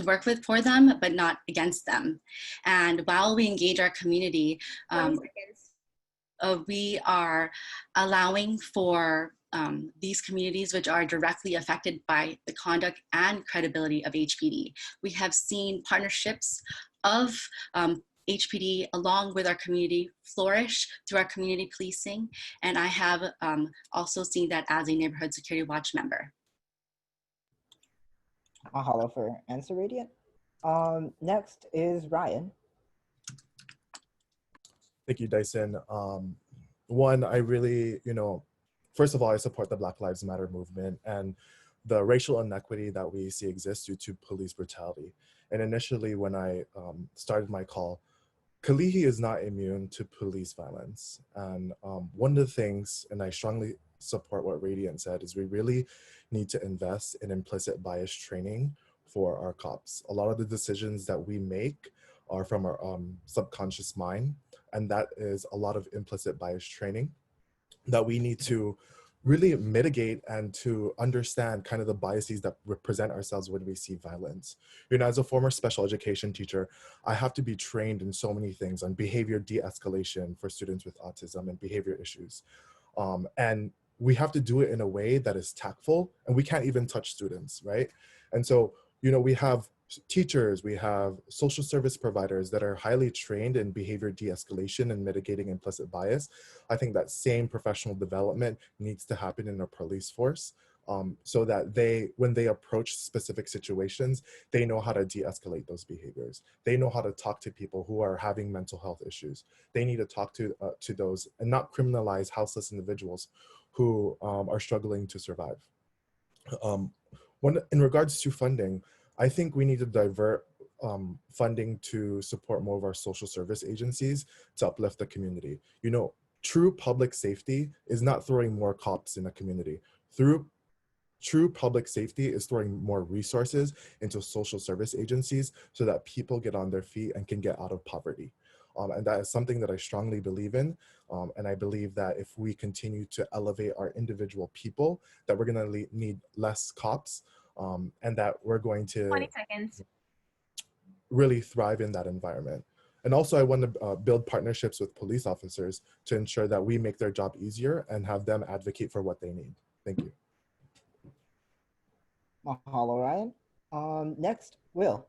work with for them, but not against them. And while we engage our community, we are allowing for these communities which are directly affected by the conduct and credibility of HPD. We have seen partnerships of HPD along with our community flourish through our community policing. And I have also seen that as a Neighborhood Security Watch member. Mahalo for your answer, Radiant. Next is Ryan. Thank you, Dyson. One, I really, first of all, I support the Black Lives Matter movement and the racial inequity that we see exists due to police brutality. And initially, when I started my call, Kalihi is not immune to police violence. And one of the things, and I strongly support what Radiant said, is we really need to invest in implicit bias training for our cops. A lot of the decisions that we make are from our subconscious mind, and that is a lot of implicit bias training that we need to really mitigate and to understand kind of the biases that represent ourselves when we see violence. As a former special education teacher, I have to be trained in so many things on behavior de-escalation for students with autism and behavior issues. And we have to do it in a way that is tactful, and we can't even touch students, right? And so You know, we have teachers, we have social service providers that are highly trained in behavior de-escalation and mitigating implicit bias. I think that same professional development needs to happen in our police force, so that when they approach specific situations, they know how to de-escalate those behaviors. They know how to talk to people who are having mental health issues. They need to talk to those and not criminalize houseless individuals who are struggling to survive. In regards to funding, I think we need to divert funding to support more of our social service agencies to uplift the community. You know, true public safety is not throwing more cops in a community. True public safety is throwing more resources into social service agencies so that people get on their feet and can get out of poverty. And that is something that I strongly believe in. And I believe that if we continue to elevate our individual people, that we're gonna need less cops, and that we're going to 20 seconds. really thrive in that environment. And also I want to build partnerships with police officers to ensure that we make their job easier and have them advocate for what they need. Thank you. Mahalo, Ryan. Next, Will.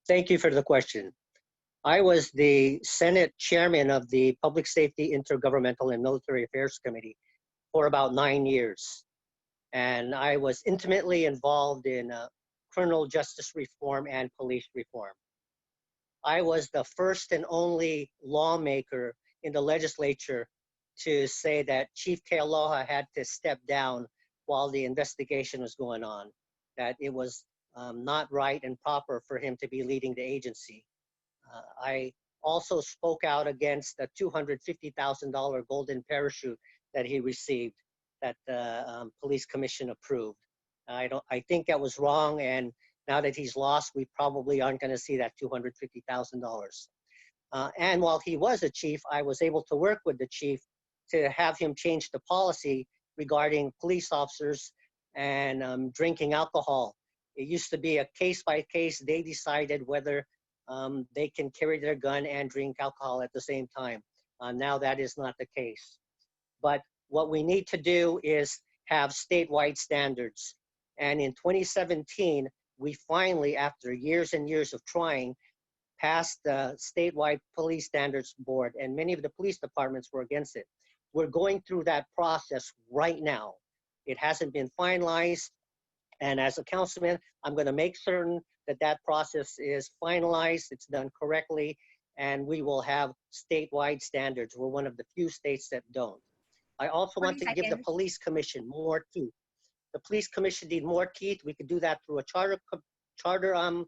Thank you for the question. I was the Senate chairman of the Public Safety, Intergovernmental, and Military Affairs Committee for about 9 years. And I was intimately involved in criminal justice reform and police reform. I was the first and only lawmaker in the legislature to say that Chief Kealoha had to step down while the investigation was going on, that it was not right and proper for him to be leading the agency. I also spoke out against the $250,000 golden parachute that he received that the police commission approved. I think that was wrong, and now that he's lost, we probably aren't going to see that $250,000. And while he was a chief, I was able to work with the chief to have him change the policy regarding police officers and drinking alcohol. It used to be a case by case. They decided whether they can carry their gun and drink alcohol at the same time. Now that is not the case. But what we need to do is have statewide standards. And in 2017, we finally, after years and years of trying, passed the statewide police standards board, and many of the police departments were against it. We're going through that process right now. It hasn't been finalized. And as a councilman, I'm going to make certain that that process is finalized, it's done correctly, and we will have statewide standards. We're one of the few states that don't. I also want to give the police commission more teeth. The police commission need more teeth. We could do that through a charter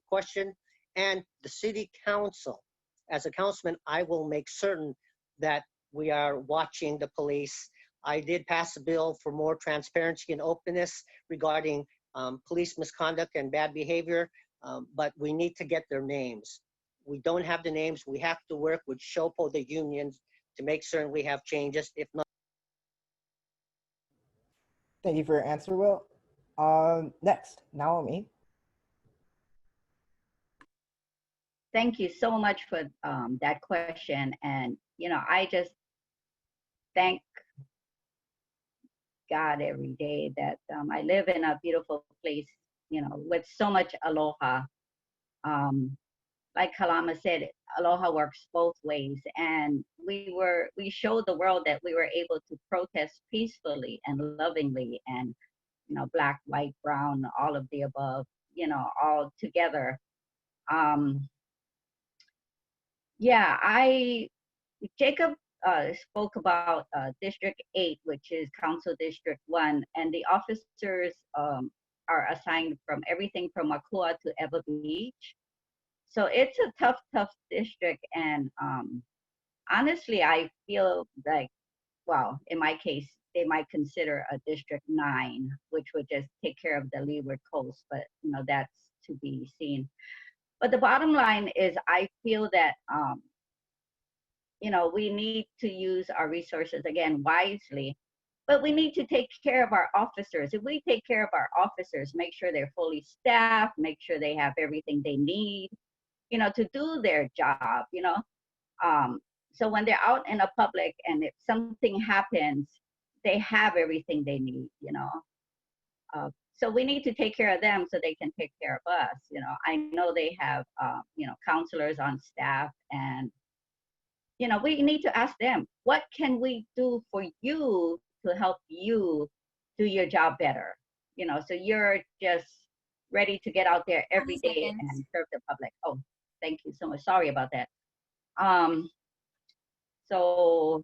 question. And the city council, as a councilman, I will make certain that we are watching the police. I did pass a bill for more transparency and openness regarding police misconduct and bad behavior, but we need to get their names. We don't have the names. We have to work with SHOPO, the unions, to make certain we have changes. If not. Thank you for your answer, Will. Next, Naomi. Thank you so much for that question. And, I just thank God every day that I live in a beautiful place, with so much aloha. Like Kalama said, aloha works both ways. And we showed the world that we were able to protest peacefully and lovingly and, black, white, brown, all of the above, all together. Jacob spoke about District 8, which is Council District 1, and the officers are assigned from everything from Makua to Eva Beach. So it's a tough district, and honestly, I feel like, well, in my case, they might consider a District 9, which would just take care of the leeward coast, but that's to be seen. But the bottom line is, I feel that we need to use our resources again wisely, but we need to take care of our officers. If we take care of our officers, make sure they're fully staffed, make sure they have everything they need, to do their job, So when they're out in a public and if something happens, they have everything they need, you know. So we need to take care of them so they can take care of us. You know, I know they have, you know, counselors on staff, and, you know, we need to ask them, what can we do for you to help you do your job better? You know, so you're just ready to get out there every 20 day seconds. and serve the public. Oh, thank you so much. Sorry about that. So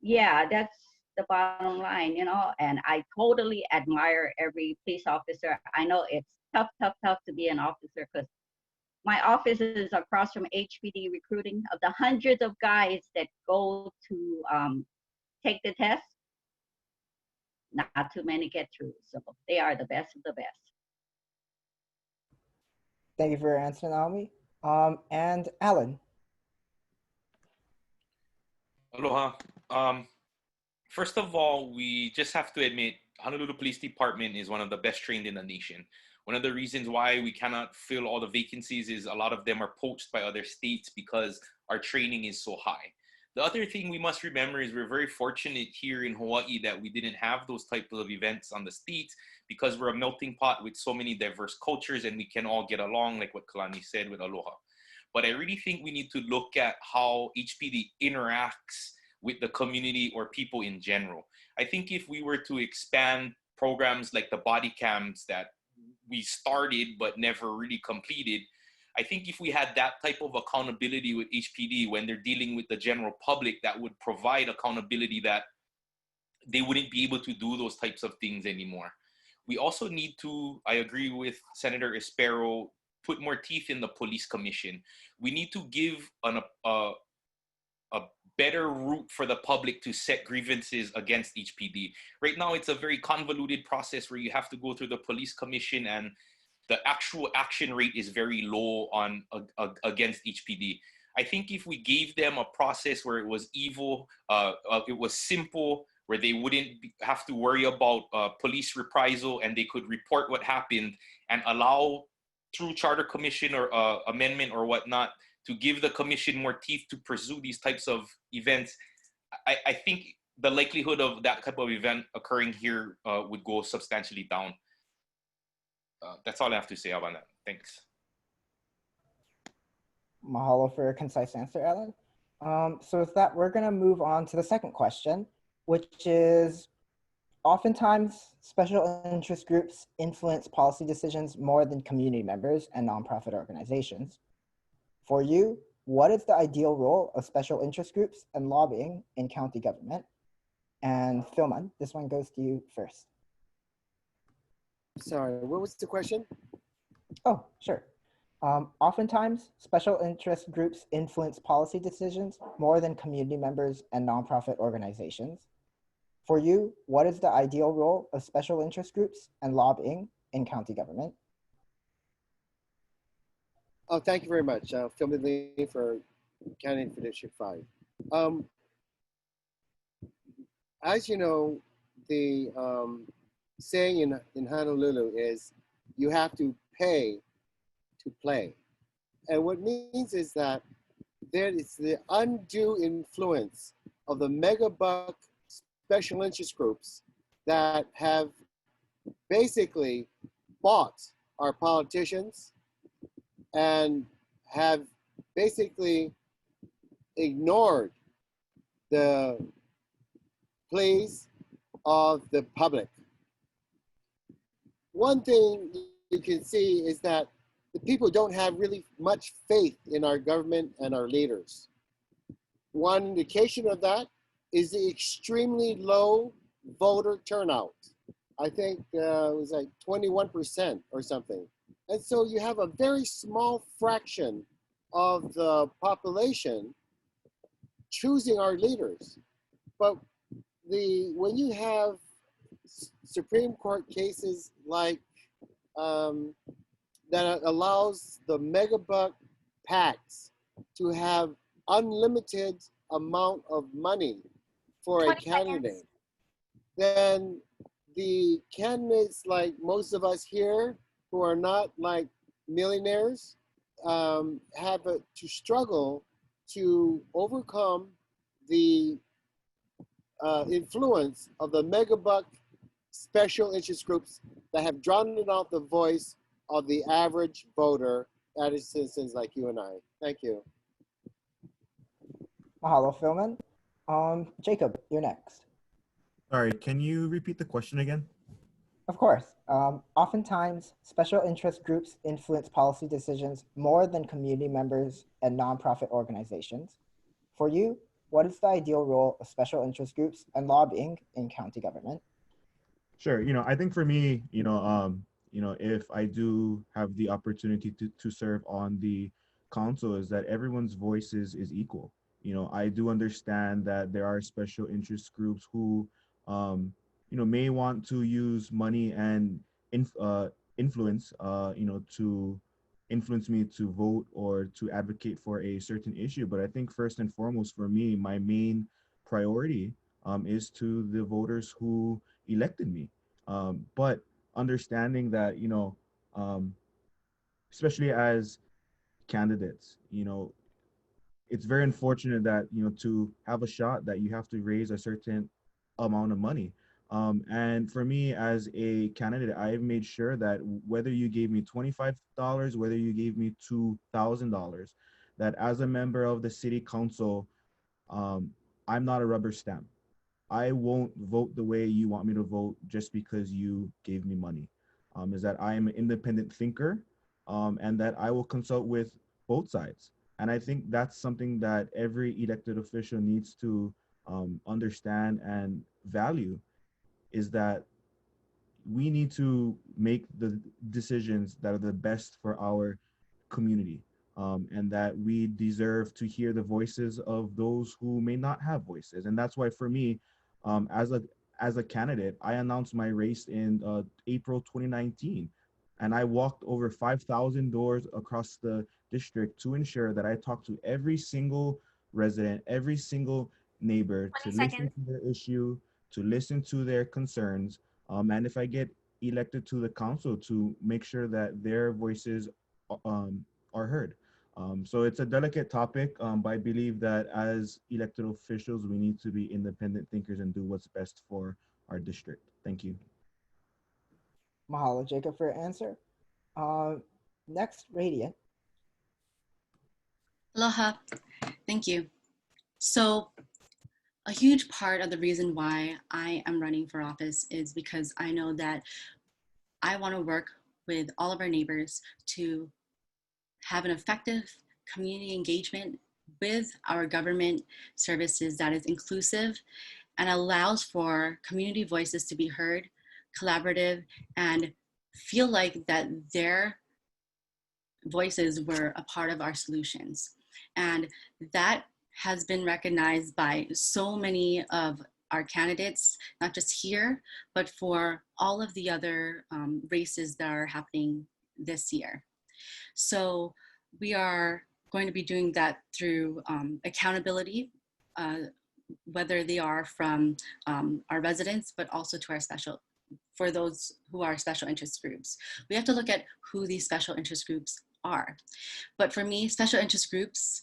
yeah, that's the bottom line, you know, and I totally admire every police officer. I know it's tough, tough, tough to be an officer because my office is across from HPD recruiting. Of the hundreds of guys that go to take the test, not too many get through. So they are the best of the best. Thank you for your answer, Naomi. And Alan. Aloha. First of all, we just have to admit Honolulu Police Department is one of the best trained in the nation. One of the reasons why we cannot fill all the vacancies is a lot of them are poached by other states because our training is so high. The other thing we must remember is we're very fortunate here in Hawaii that we didn't have those types of events on the states because we're a melting pot with so many diverse cultures and we can all get along, like what Kalani said with Aloha. But I really think we need to look at how HPD interacts with the community or people in general. I think if we were to expand programs like the body cams that we started but never really completed, I think if we had that type of accountability with HPD when they're dealing with the general public, that would provide accountability that they wouldn't be able to do those types of things anymore. We also need to, I agree with Senator Espero, put more teeth in the police commission. We need to give a better route for the public to set grievances against HPD. Right now, it's a very convoluted process where you have to go through the police commission and the actual action rate is very low on against HPD. I think if we gave them a process where it was it was simple, where they wouldn't have to worry about police reprisal and they could report what happened and allow through charter commission or amendment or whatnot to give the commission more teeth to pursue these types of events, I think the likelihood of that type of event occurring here would go substantially down. That's all I have to say about that. Thanks. Mahalo for a concise answer, Alan. So with that, we're going to move on to the second question, which is, oftentimes special interest groups influence policy decisions more than community members and nonprofit organizations. For you, what is the ideal role of special interest groups and lobbying in county government? And Philman, this one goes to you first. Sorry, what was the question? Oh, sure. Oftentimes, special interest groups influence policy decisions more than community members and nonprofit organizations. For you, what is the ideal role of special interest groups and lobbying in county government? Oh, thank you very much, Phil Midley, for candidate for District 5. As you know, the saying in Honolulu is, you have to pay to play. And what it means is that there is the undue influence of the mega buck special interest groups that have basically bought our politicians and have basically ignored the pleas of the public. One thing you can see is that the people don't have really much faith in our government and our leaders. One indication of that is the extremely low voter turnout. I think it was like 21% or something. And so you have a very small fraction of the population choosing our leaders. But when you have Supreme Court cases like that allows the megabuck PACs to have unlimited amount of money for a candidate, then the candidates, like most of us here who are not like millionaires, have to struggle to overcome the influence of the megabuck special interest groups that have drowned out the voice of the average voter, that is citizens like you and I. Thank you. Mahalo, Philman. Jacob, you're next. Sorry, can you repeat the question again? Of course. Oftentimes, special interest groups influence policy decisions more than community members and nonprofit organizations. For you, what is the ideal role of special interest groups and lobbying in county government? Sure. I think for me, if I do have the opportunity to serve on the council, is that everyone's voices is equal. I do understand that there are special interest groups who, may want to use money and influence, to influence me to vote or to advocate for a certain issue. But I think first and foremost, for me, my main priority is to the voters who elected me. But understanding that, especially as candidates, it's very unfortunate that, to have a shot that you have to raise a certain amount of money. And for me as a candidate, I've made sure that whether you gave me $25, whether you gave me $2,000, that as a member of the city council, I'm not a rubber stamp. I won't vote the way you want me to vote just because you gave me money. Is that I am an independent thinker, and that I will consult with both sides. And I think that's something that every elected official needs to understand and value, is that we need to make the decisions that are the best for our community, and that we deserve to hear the voices of those who may not have voices. And that's why for me, as a candidate, I announced my race in April 2019, and I walked over 5,000 doors across the district to ensure that I talked to every single resident, every single neighbor, to 20 listen seconds. to their issue, to listen to their concerns, and if I get elected to the council, to make sure that their voices are heard. So it's a delicate topic, but I believe that as elected officials, we need to be independent thinkers and do what's best for our district. Thank you. Mahalo, Jacob, for your answer. Next, Radiant. Aloha. Thank you. So a huge part of the reason why I am running for office is because I know that I want to work with all of our neighbors to have an effective community engagement with our government services that is inclusive and allows for community voices to be heard, collaborative, and feel like that their voices were a part of our solutions. And that has been recognized by so many of our candidates, not just here, but for all of the other races that are happening this year. So we are going to be doing that through accountability, whether they are from our residents, but also to our for those who are special interest groups. We have to look at who these special interest groups are. But for me, special interest groups,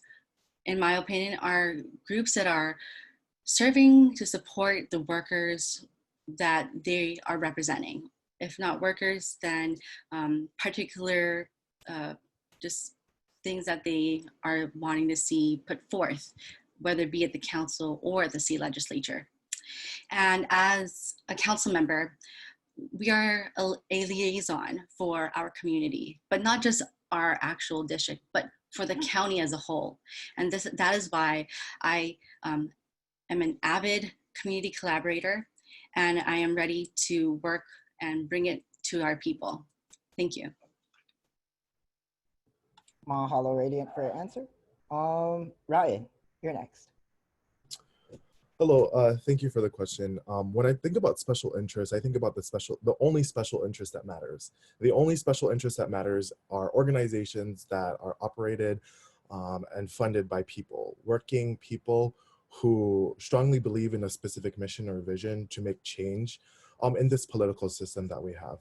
in my opinion, are groups that are serving to support the workers that they are representing. If not workers, then particular just things that they are wanting to see put forth, whether it be at the council or at the state legislature. And as a council member, we are a liaison for our community, but not just our actual district, but for the county as a whole. And that is why I am an avid community collaborator, and I am ready to work and bring it to our people. Thank you. Mahalo, Radiant, for your answer. Ryan, you're next. Hello, thank you for the question. When I think about special interests, I think about the only special interest that matters. The only special interest that matters are organizations that are operated and funded by people, working people who strongly believe in a specific mission or vision to make change in this political system that we have.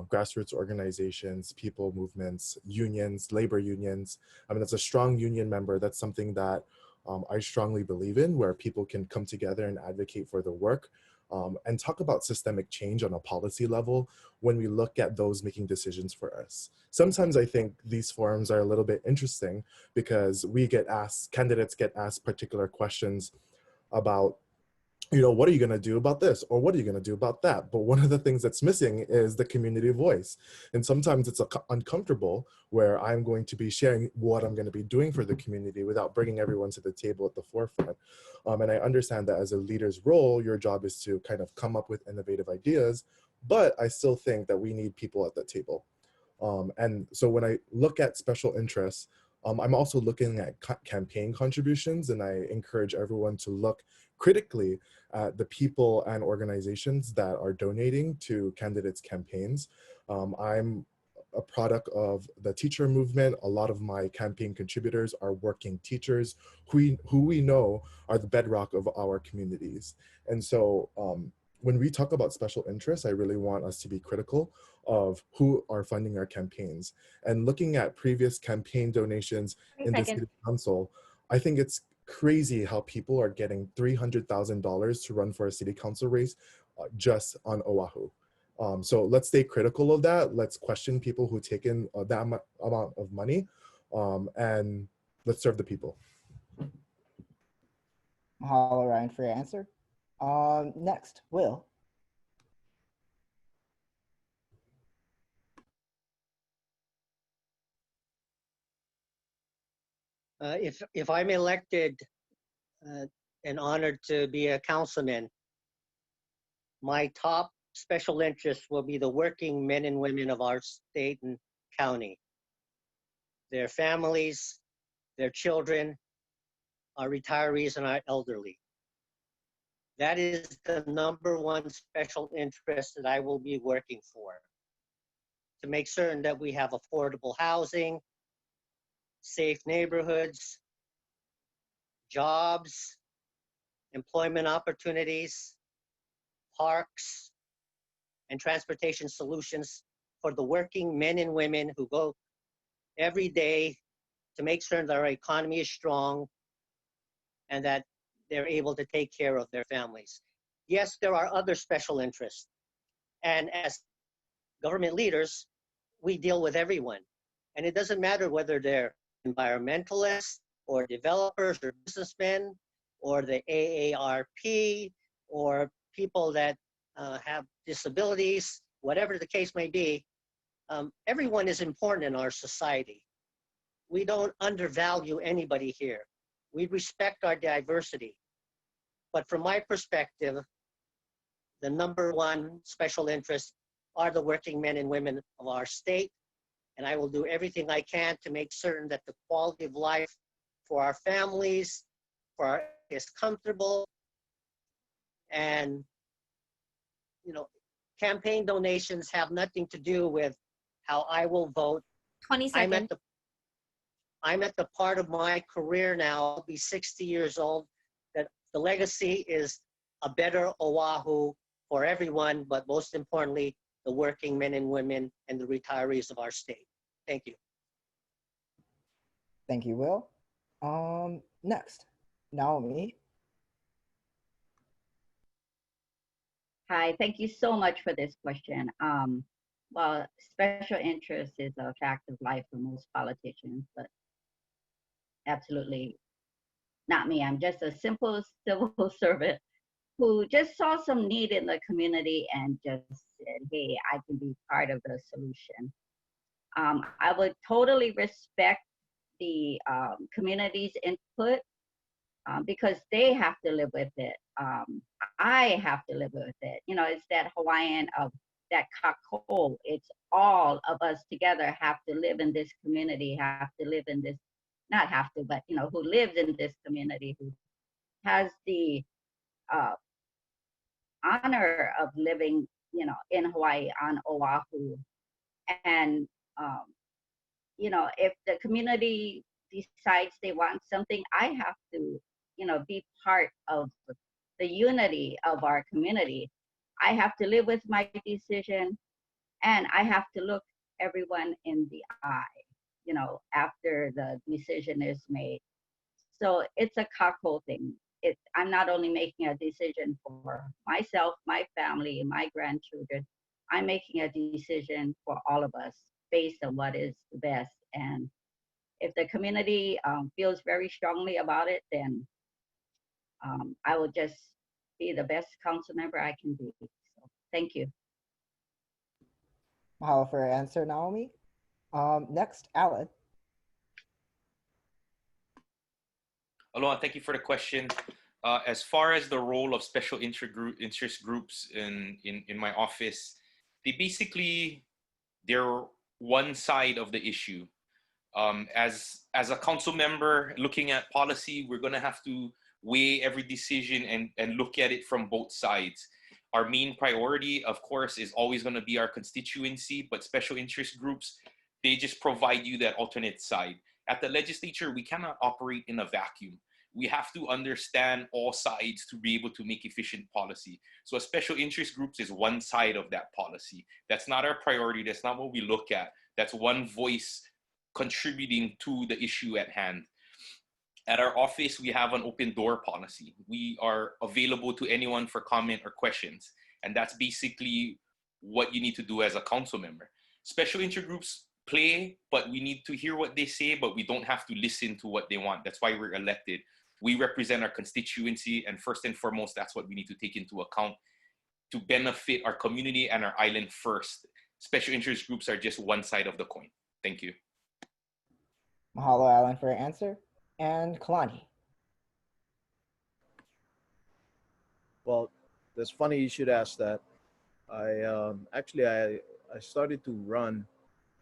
Grassroots organizations, people movements, unions, labor unions. I mean, as a strong union member, that's something that I strongly believe in, where people can come together and advocate for their work, and talk about systemic change on a policy level when we look at those making decisions for us. Sometimes I think these forums are a little bit interesting because candidates get asked particular questions about, what are you going to do about this? Or what are you going to do about that? But one of the things that's missing is the community voice. And sometimes it's uncomfortable where I'm going to be sharing what I'm going to be doing for the community without bringing everyone to the table at the forefront. And I understand that as a leader's role, your job is to kind of come up with innovative ideas, but I still think that we need people at the table. And so when I look at special interests, I'm also looking at campaign contributions, and I encourage everyone to look critically at the people and organizations that are donating to candidates' campaigns. I'm a product of the teacher movement. A lot of my campaign contributors are working teachers who we know are the bedrock of our communities. And so when we talk about special interests, I really want us to be critical of who are funding our campaigns. And looking at previous campaign donations in the city council, I think it's crazy how people are getting $300,000 to run for a city council race just on Oahu. So let's stay critical of that. Let's question people who take in that amount of money, and let's serve the people. Mahalo, Ryan, for your answer. Next, Will. If I'm elected and honored to be a councilman, my top special interest will be the working men and women of our state and county, their families, their children, our retirees, and our elderly. That is the #1 special interest that I will be working for, to make certain that we have affordable housing, safe neighborhoods, jobs, employment opportunities, parks, and transportation solutions for the working men and women who go every day to make certain that our economy is strong and that they're able to take care of their families. Yes, there are other special interests. And as government leaders, we deal with everyone. And it doesn't matter whether they're environmentalists or developers or businessmen or the AARP or people that have disabilities, whatever the case may be. Everyone is important in our society. We don't undervalue anybody here. We respect our diversity. But from my perspective, the #1 special interest are the working men and women of our state. And I will do everything I can to make certain that the quality of life for our families is comfortable. And, campaign donations have nothing to do with how I will vote. 20 seconds. I'm at the part of my career now, I'll be 60 years old, that the legacy is a better Oahu for everyone, but most importantly, the working men and women and the retirees of our state. Thank you. Thank you, Will. Next, Naomi. Hi, thank you so much for this question. Well, special interest is a fact of life for most politicians, but absolutely not me. I'm just a simple civil servant who just saw some need in the community and just said, hey, I can be part of the solution. I would totally respect the community's input because they have to live with it. I have to live with it. It's that Hawaiian of that kako. It's all of us together have to live in this community, have to live in this, not have to, but who lives in this community, who has the honor of living, in Hawaii on Oahu. And, if the community decides they want something, I have to, be part of the unity of our community. I have to live with my decision, and I have to look everyone in the eye, after the decision is made. So it's a cockhole thing. I'm not only making a decision for myself, my family, my grandchildren. I'm making a decision for all of us based on what is the best. And if the community feels very strongly about it, then I will just be the best council member I can be. So thank you. Mahalo for your answer, Naomi. Next, Alan. Aloha, thank you for the question. As far as the role of special interest groups in my office, they're one side of the issue. As a council member looking at policy, we're going to have to weigh every decision and look at it from both sides. Our main priority, of course, is always going to be our constituency, but special interest groups, they just provide you that alternate side. At the legislature, we cannot operate in a vacuum. We have to understand all sides to be able to make efficient policy. So a special interest groups is one side of that policy. That's not our priority. That's not what we look at. That's one voice contributing to the issue at hand. At our office, we have an open door policy. We are available to anyone for comment or questions. And that's basically what you need to do as a council member. Special interest groups play, but we need to hear what they say, but we don't have to listen to what they want. That's why we're elected. We represent our constituency, and first and foremost, that's what we need to take into account to benefit our community and our island first. Special interest groups are just one side of the coin. Thank you. Mahalo, Alan, for your answer. And Kalani. Well, that's funny you should ask that. I started to run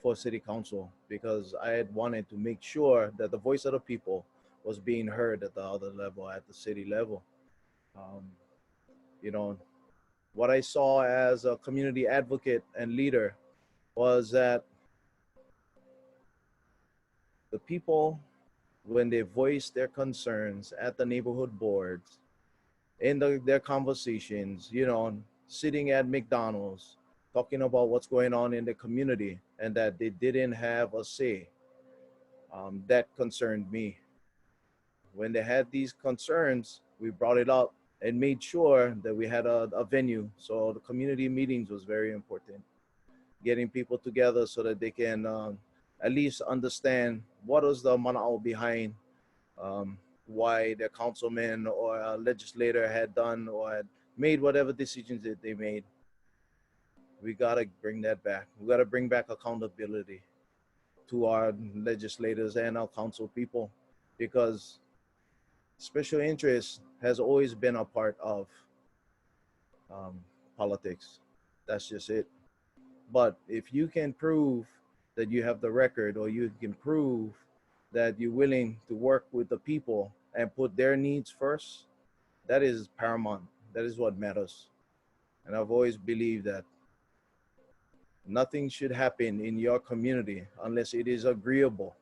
for city council because I had wanted to make sure that the voice of the people was being heard at the other level, at the city level. You know, what I saw as a community advocate and leader was that the people, when they voice their concerns at the neighborhood boards, in their conversations, you know, sitting at McDonald's, talking about what's going on in the community and that they didn't have a say, that concerned me. When they had these concerns, we brought it up and made sure that we had a venue. So the community meetings was very important. Getting people together so that they can at least understand what was the mana'o behind why the councilman or a legislator had done or had made whatever decisions that they made. We gotta bring that back. We gotta bring back accountability to our legislators and our council people, because special interest has always been a part of politics. That's just it. But if you can prove that you have the record, or you can prove that you're willing to work with the people and put their needs first, that is paramount. That is what matters. And I've always believed that nothing should happen in your community unless it is agreeable.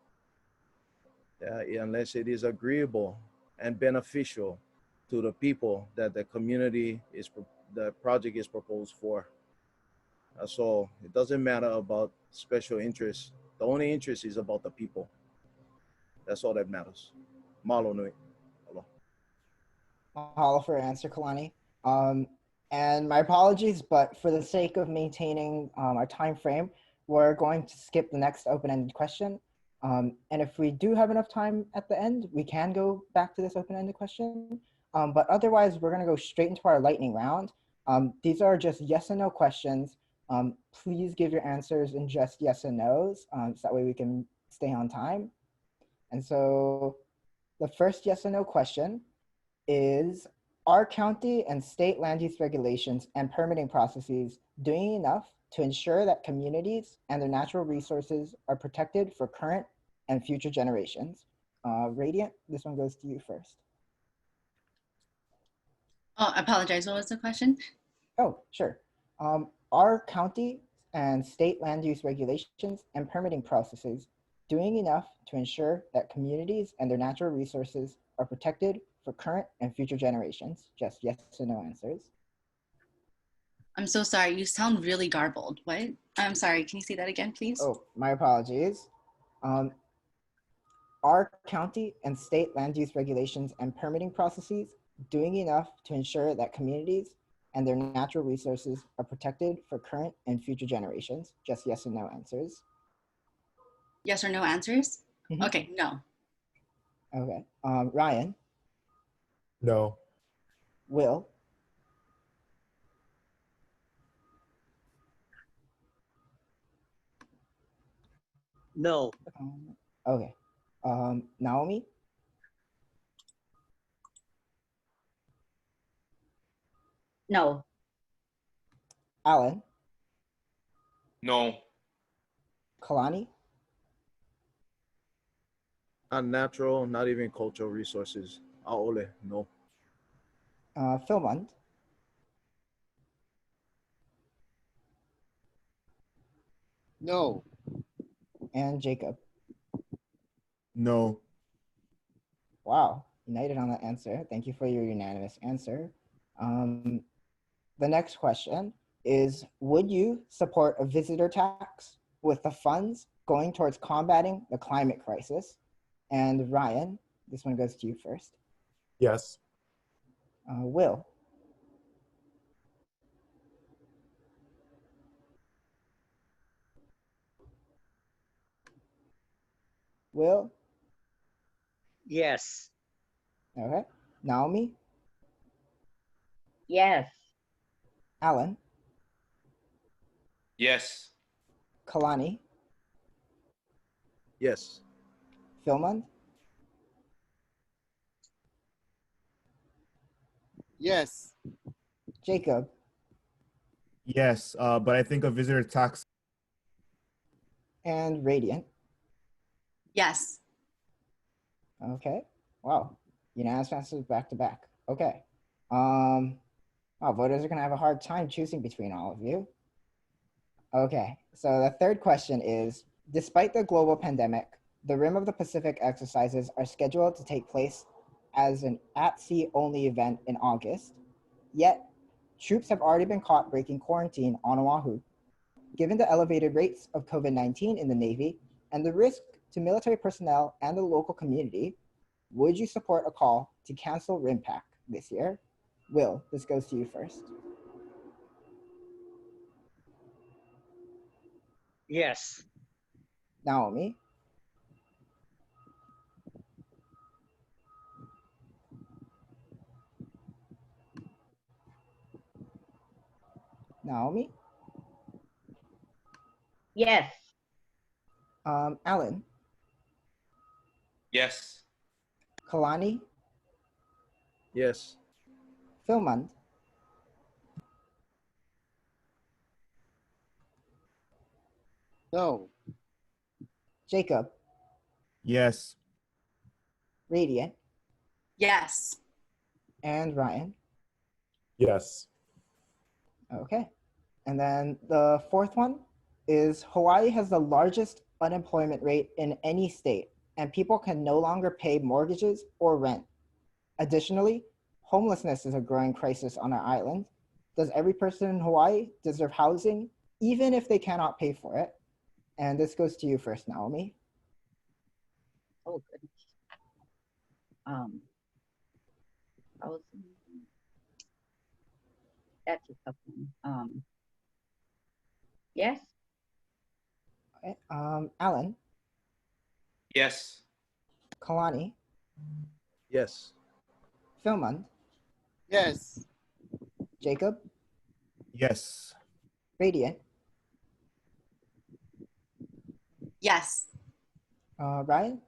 Unless it is agreeable and beneficial to the people that the community is, the project is proposed for. So it doesn't matter about special interests. The only interest is about the people. That's all that matters. Malo nui. Hello. Mahalo for your answer, Kalani. And my apologies, but for the sake of maintaining our time frame, we're going to skip the next open-ended question. And if we do have enough time at the end, we can go back to this open-ended question. But otherwise, we're going to go straight into our lightning round. These are just yes and no questions. Please give your answers in just yes and no's, so that way we can stay on time. And so the first yes and no question is, are county and state land use regulations and permitting processes doing enough to ensure that communities and their natural resources are protected for current and future generations? Radiant, this one goes to you first. Oh, I apologize. What was the question? Oh, sure. Are county and state land use regulations and permitting processes doing enough to ensure that communities and their natural resources are protected for current and future generations? Just yes or no answers. I'm so sorry. You sound really garbled. What? I'm sorry. Can you say that again, please? Oh, my apologies. Are county and state land use regulations and permitting processes doing enough to ensure that communities and their natural resources are protected for current and future generations? Just yes or no answers. Yes or no answers? Mhm. Okay, no. Okay. Ryan, No. Will, No. okay. Naomi, No. Alan, No. Kalani, Not natural, not even cultural resources. Aole, no. Philmond, No. and Jacob. No. Wow, united on that answer. Thank you for your unanimous answer. The next question is, would you support a visitor tax with the funds going towards combating the climate crisis? And Ryan, this one goes to you first. Yes. Will, Will, Yes. okay. Naomi, Yes. Alan, Yes. Kalani, Yes. Philmond, Yes. Jacob, Yes, but I think a visitor tax. and Radiant. Yes. Okay. Wow. Unanimous answers back to back. Okay. Wow, voters are gonna have a hard time choosing between all of you. Okay. So the third question is, despite the global pandemic, the Rim of the Pacific exercises are scheduled to take place as an at-sea only event in August. Yet, troops have already been caught breaking quarantine on Oahu. Given the elevated rates of COVID-19 in the Navy and the risk to military personnel and the local community, would you support a call to cancel RIMPAC this year? Will, this goes to you first. Yes. Naomi, Naomi, Yes. Alan, Yes. Kalani, Yes. Philmond, No. Jacob, Yes. Radiant, Yes. and Ryan. Yes. Okay. And then the fourth one is Hawaii has the largest unemployment rate in any state, and people can no longer pay mortgages or rent. Additionally, homelessness is a growing crisis on our island. Does every person in Hawaii deserve housing, even if they cannot pay for it? And this goes to you first, Naomi. Oh goodness. Housing. That's a tough one. Yes. Okay. Alan, Yes. Kalani, Yes. Philmond, Yes. Jacob, Yes. Radiant, Yes. Ryan,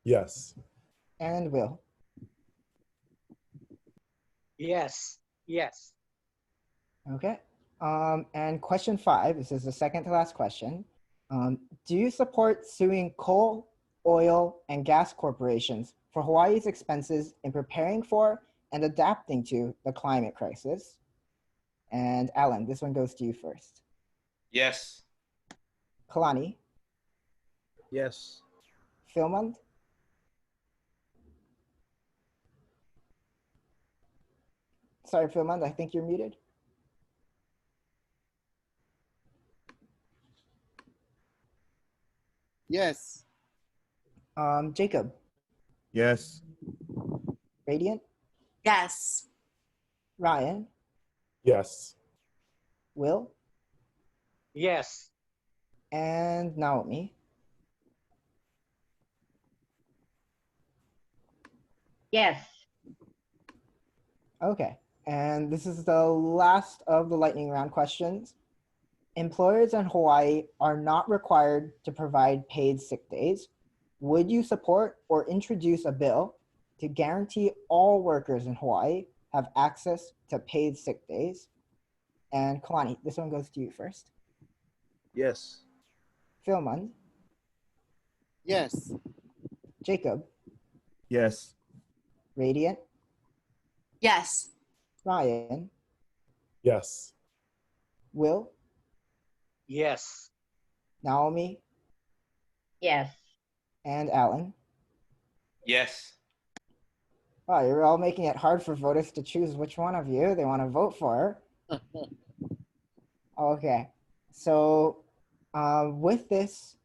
Yes. and Will. Yes. Yes. Okay. And question 5, this is the second to last question. Do you support suing coal, oil, and gas corporations for Hawaii's expenses in preparing for and adapting to the climate crisis? And Alan, this one goes to you first. Yes. Kalani, Yes. Philmond, sorry, Philmond, I think you're muted. Yes. Jacob, Yes. Radiant, Yes. Ryan, Yes. Will, Yes. and Naomi. Yes. Okay, and this is the last of the lightning round questions. Employers in Hawaii are not required to provide paid sick days. Would you support or introduce a bill to guarantee all workers in Hawaii have access to paid sick days? And Kalani, this one goes to you first. Yes. Philmund, Yes. Jacob, Yes. Radiant, Yes. Ryan, Yes. Will, Yes. Naomi, Yes. and Alan. Yes. Wow, you're all making it hard for voters to choose which one of you they want to vote for. Okay, so with this,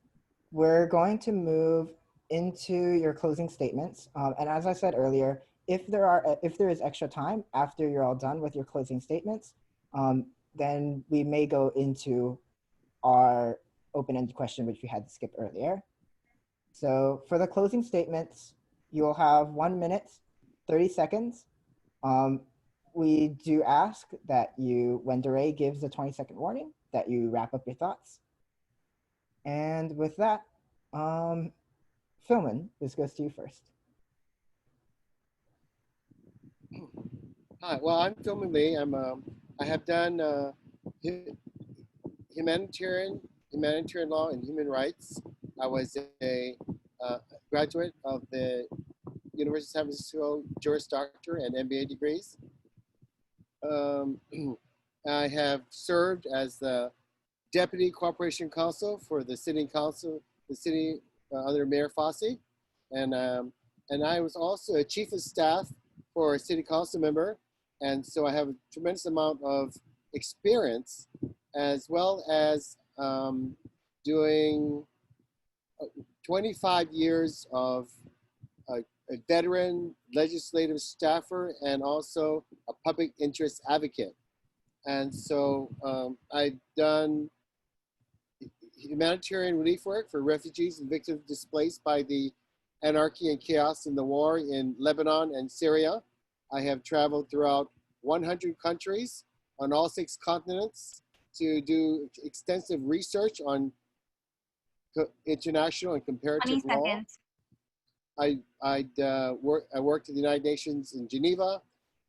we're going to move into your closing statements. And as I said earlier, if there is extra time after you're all done with your closing statements, then we may go into our open-ended question, which we had to skip earlier. So for the closing statements, you'll have 1 minute, 30 seconds. We do ask that you, when DeRay gives a 20-second warning, that you wrap up your thoughts. And with that, Philman, this goes to you first. Hi. Well, I'm Philman Lee. I have done humanitarian law and human rights. I was a graduate of the University of San Francisco Juris Doctor and MBA degrees. I have served as the Deputy Cooperation Counsel for the City Council, under Mayor Fossey, and I was also a Chief of Staff for a City Council member, and so I have a tremendous amount of experience, as well as doing 25 years of a veteran legislative staffer and also a public interest advocate. And so I've done humanitarian relief work for refugees and victims displaced by the anarchy and chaos in the war in Lebanon and Syria. I have traveled throughout 100 countries on all 6 continents to do extensive research on international and comparative 20 law. seconds. I worked at the United Nations in Geneva,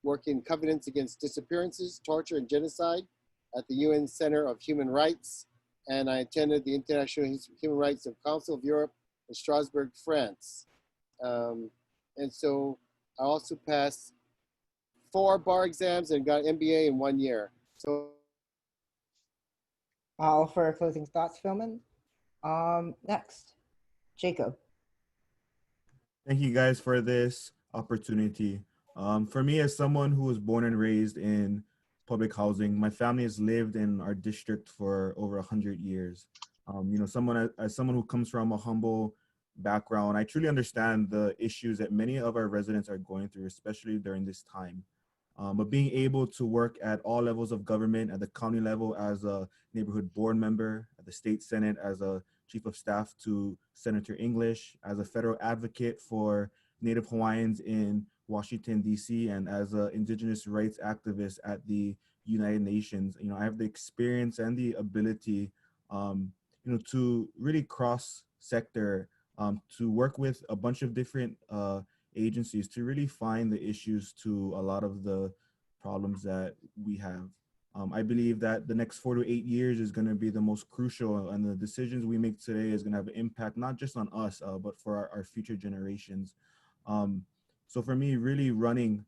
working covenants against disappearances, torture, and genocide at the UN Center of Human Rights, and I attended the International Human Rights of Council of Europe in Strasbourg, France. And so I also passed 4 bar exams and got an MBA in 1 year. So All for closing thoughts, Philman. Next, Jacob. Thank you guys for this opportunity. For me, as someone who was born and raised in public housing, my family has lived in our district for over 100 years. You know, as someone who comes from a humble background, I truly understand the issues that many of our residents are going through, especially during this time. But being able to work at all levels of government, at the county level as a neighborhood board member, at the state senate as a chief of staff to Senator English, as a federal advocate for Native Hawaiians in Washington, D.C., and as an indigenous rights activist at the United Nations, you know, I have the experience and the ability, you know, to really cross sector, to work with a bunch of different agencies to really find the issues to a lot of the problems that we have. I believe that the next 4 to 8 years is going to be the most crucial, and the decisions we make today is going to have an impact not just on us, but for our future generations. So for me, really running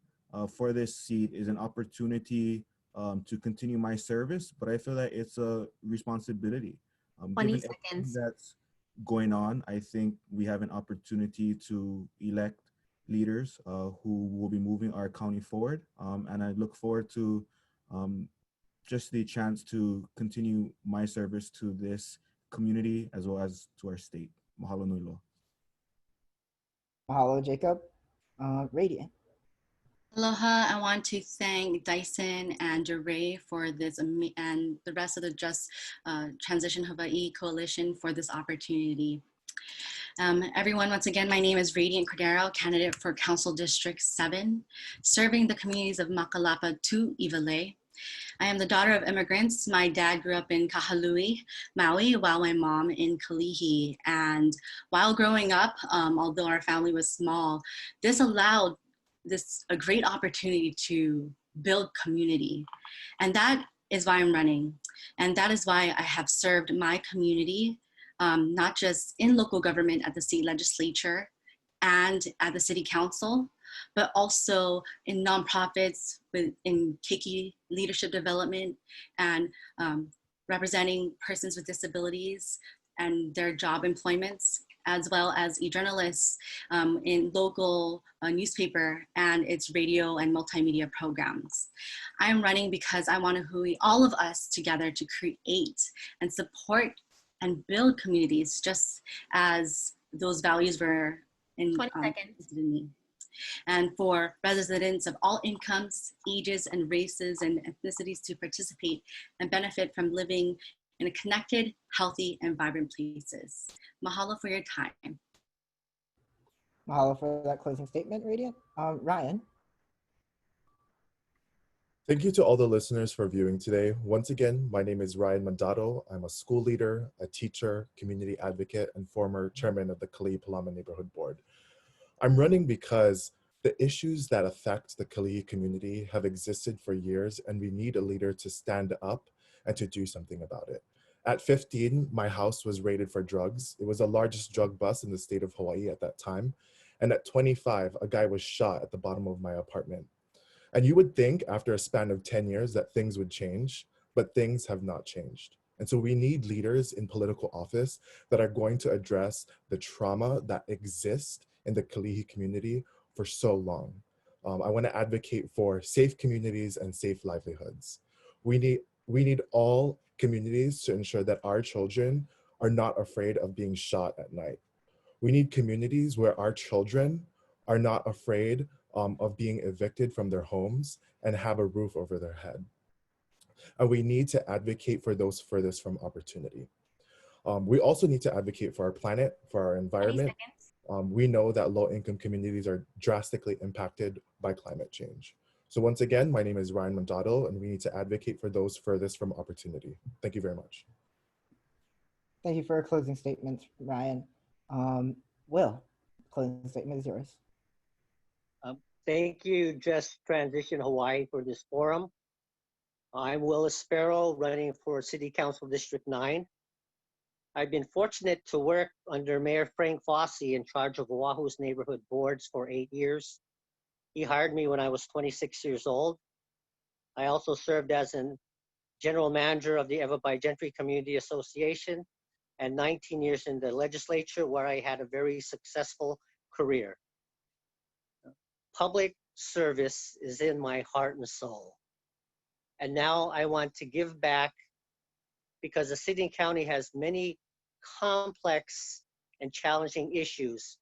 for this seat is an opportunity to continue my service, but I feel that it's a responsibility. 20 Given everything seconds. that's going on, I think we have an opportunity to elect leaders who will be moving our county forward. And I look forward to just the chance to continue my service to this community as well as to our state. Mahalo nui loa. Mahalo, Jacob. Radiant. Aloha, I want to thank Dyson and DeRay for this and the rest of the Just Transition Hawaii Coalition for this opportunity. Everyone, once again, my name is Radiant Cordero, candidate for Council District 7, serving the communities of Makalapa to Iwalei. I am the daughter of immigrants. My dad grew up in Kahului, Maui, while my mom in Kalihi. And while growing up, although our family was small, this allowed a great opportunity to build community. And that is why I'm running. And that is why I have served my community, not just in local government at the state legislature and at the city council, but also in nonprofits in Keiki leadership development and representing persons with disabilities and their job employments, as well as e-journalists in local newspaper and its radio and multimedia programs. I'm running because I want to hui all of us together to create and support and build communities just as those values were in 20 seconds. in me. And for residents of all incomes, ages, and races and ethnicities to participate and benefit from living in a connected, healthy, and vibrant places. Mahalo for your time. Mahalo for that closing statement, Radiant. Ryan. Thank you to all the listeners for viewing today. Once again, my name is Ryan Mandado. I'm a school leader, a teacher, community advocate, and former chairman of the Kalima Neighborhood Board. I'm running because the issues that affect the Kalihi community have existed for years, and we need a leader to stand up and to do something about it. At 15, my house was raided for drugs. It was the largest drug bust in the state of Hawaii at that time. And at 25, a guy was shot at the bottom of my apartment. And you would think after a span of 10 years that things would change, but things have not changed. And so we need leaders in political office that are going to address the trauma that exists in the Kalihi community for so long. I want to advocate for safe communities and safe livelihoods. We need all communities to ensure that our children are not afraid of being shot at night. We need communities where our children are not afraid of being evicted from their homes and have a roof over their head. And we need to advocate for those furthest from opportunity. We also need to advocate for our planet, for our environment. We know that low-income communities are drastically impacted by climate change. So once again, my name is Ryan Mandado, and we need to advocate for those furthest from opportunity. Thank you very much. Thank you for your closing statements, Ryan. Will, closing statement is yours. Thank you, Just Transition Hawaii, for this forum. I'm Will Espero, running for City Council District 9. I've been fortunate to work under Mayor Frank Fossey in charge of Oahu's neighborhood boards for 8 years. He hired me when I was 26 years old. I also served as a general manager of the Evabai Gentry Community Association and 19 years in the legislature, where I had a very successful career. Public service is in my heart and soul. And now I want to give back because the city and county has many complex and challenging issues,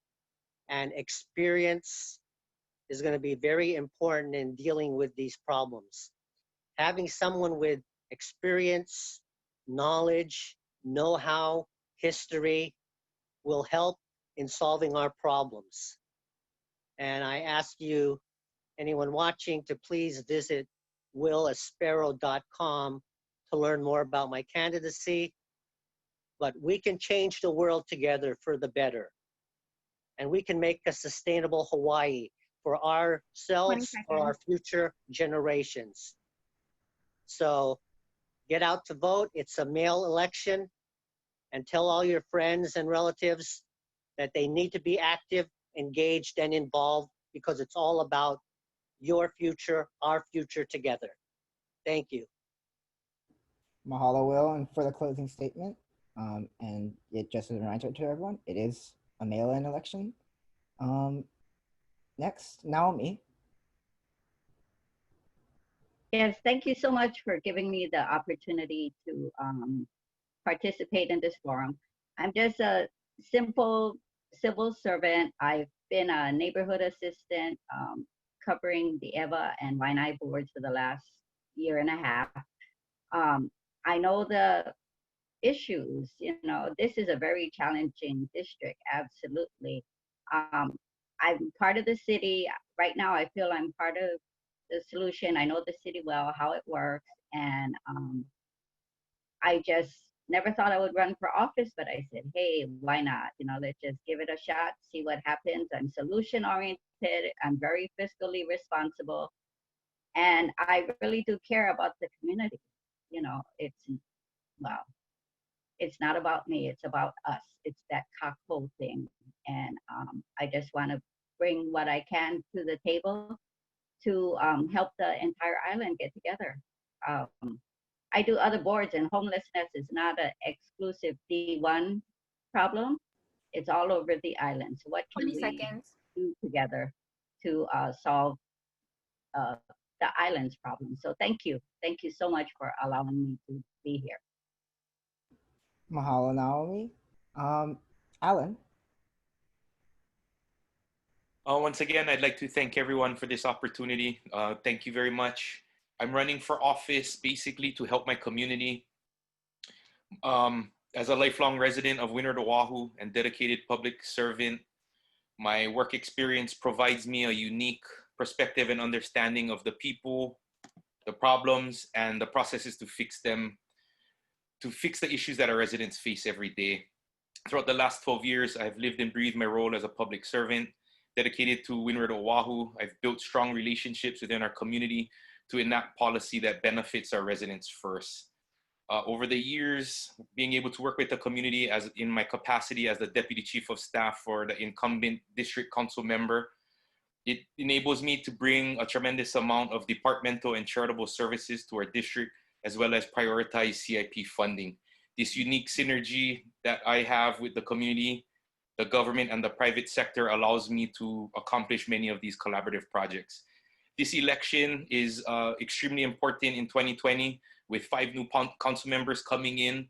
and experience is going to be very important in dealing with these problems. Having someone with experience, knowledge, know-how, history will help in solving our problems. And I ask you, anyone watching, to please visit willespero.com to learn more about my candidacy. But we can change the world together for the better. And we can make a sustainable Hawaii for ourselves, for our future generations. So get out to vote. It's a mail election. And tell all your friends and relatives that they need to be active, engaged, and involved, because it's all about your future, our future together. Thank you. Mahalo, Will, and for the closing statement. And it just as a reminder to everyone, it is a mail-in election. Next, Naomi. Yes, thank you so much for giving me the opportunity to participate in this forum. I'm just a simple civil servant. I've been a neighborhood assistant covering the EVA and Waianae boards for the last year and a half. I know the issues. This is a very challenging district, absolutely. I'm part of the city. Right now, I feel I'm part of the solution. I know the city well, how it works, and I just never thought I would run for office, but I said, hey, why not? Let's just give it a shot, see what happens. I'm solution oriented. I'm very fiscally responsible, and I really do care about the community. Well, it's not about me, it's about us. It's that kako thing. And I just want to bring what I can to the table to help the entire island get together. I do other boards, and homelessness is not an exclusive D1 problem. It's all over the island. So what can 20 we seconds. do together to solve the island's problem? So thank you. Thank you so much for allowing me to be here. Mahalo, Naomi. Alan. Once again, I'd like to thank everyone for this opportunity. Thank you very much. I'm running for office basically to help my community. As a lifelong resident of Windward, Oahu, and dedicated public servant, my work experience provides me a unique perspective and understanding of the people, the problems, and the processes to fix them, to fix the issues that our residents face every day. Throughout the last 12 years, I've lived and breathed my role as a public servant, dedicated to Windward, Oahu. I've built strong relationships within our community to enact policy that benefits our residents first. Over the years, being able to work with the community as in my capacity as the Deputy Chief of Staff for the incumbent District Council member, it enables me to bring a tremendous amount of departmental and charitable services to our district, as well as prioritize CIP funding. This unique synergy that I have with the community, the government, and the private sector allows me to accomplish many of these collaborative projects. This election is extremely important in 2020, with 5 new council members coming in.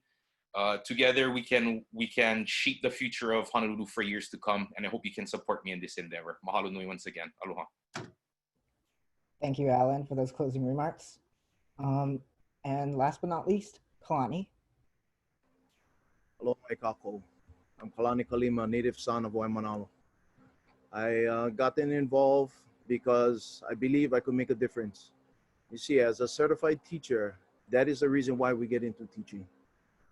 Together, we can shape the future of Honolulu for years to come, and I hope you can support me in this endeavor. Mahalo nui once again. Aloha. Thank you, Alan, for those closing remarks. And last but not least, Kalani. Aloha kako. I'm Kalani Kalima, native son of Waimanalo. I gotten involved because I believe I could make a difference. You see, as a certified teacher, that is the reason why we get into teaching.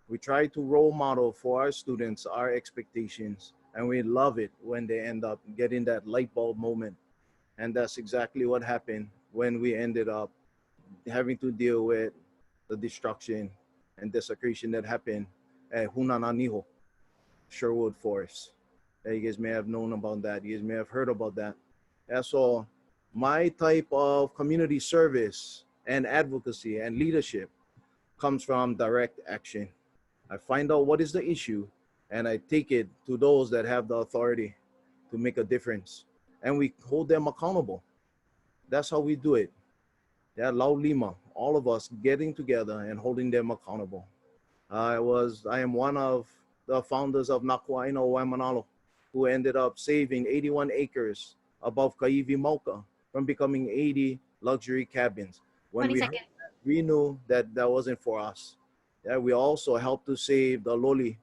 We try to role model for our students our expectations, and we love it when they end up getting that light bulb moment. And that's exactly what happened when we ended up having to deal with the destruction and desecration that happened at Hunananiho, Sherwood Forest. You guys may have known about that. You guys may have heard about that. And so my type of community service and advocacy and leadership comes from direct action. I find out what is the issue, and I take it to those that have the authority to make a difference, and we hold them accountable. That's how we do it. Yeah, Lau Lima, all of us getting together and holding them accountable. I am one of the founders of Nakuaina Waimanalo, who ended up saving 81 acres above Kaiwi Mauka from becoming 80 luxury cabins. When 20 seconds. we knew that that wasn't for us. Yeah, we also helped to save the Loli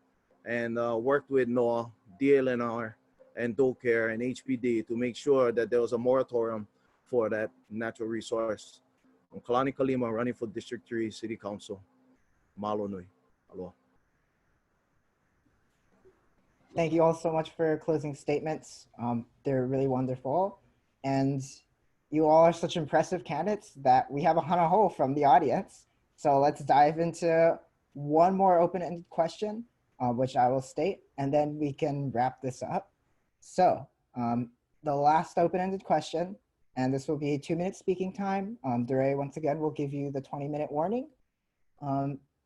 and worked with NOAA, DLNR, and DoCare and HPD to make sure that there was a moratorium for that natural resource. I'm Kalani Kalima, running for District 3 City Council. Malo nui. Aloha. Thank you all so much for your closing statements. They're really wonderful. And you all are such impressive candidates that we have a Hanohano from the audience. So let's dive into one more open-ended question, which I will state, and then we can wrap this up. So the last open-ended question, and this will be 2-minute speaking time. Dure, once again, will give you the 20-minute warning,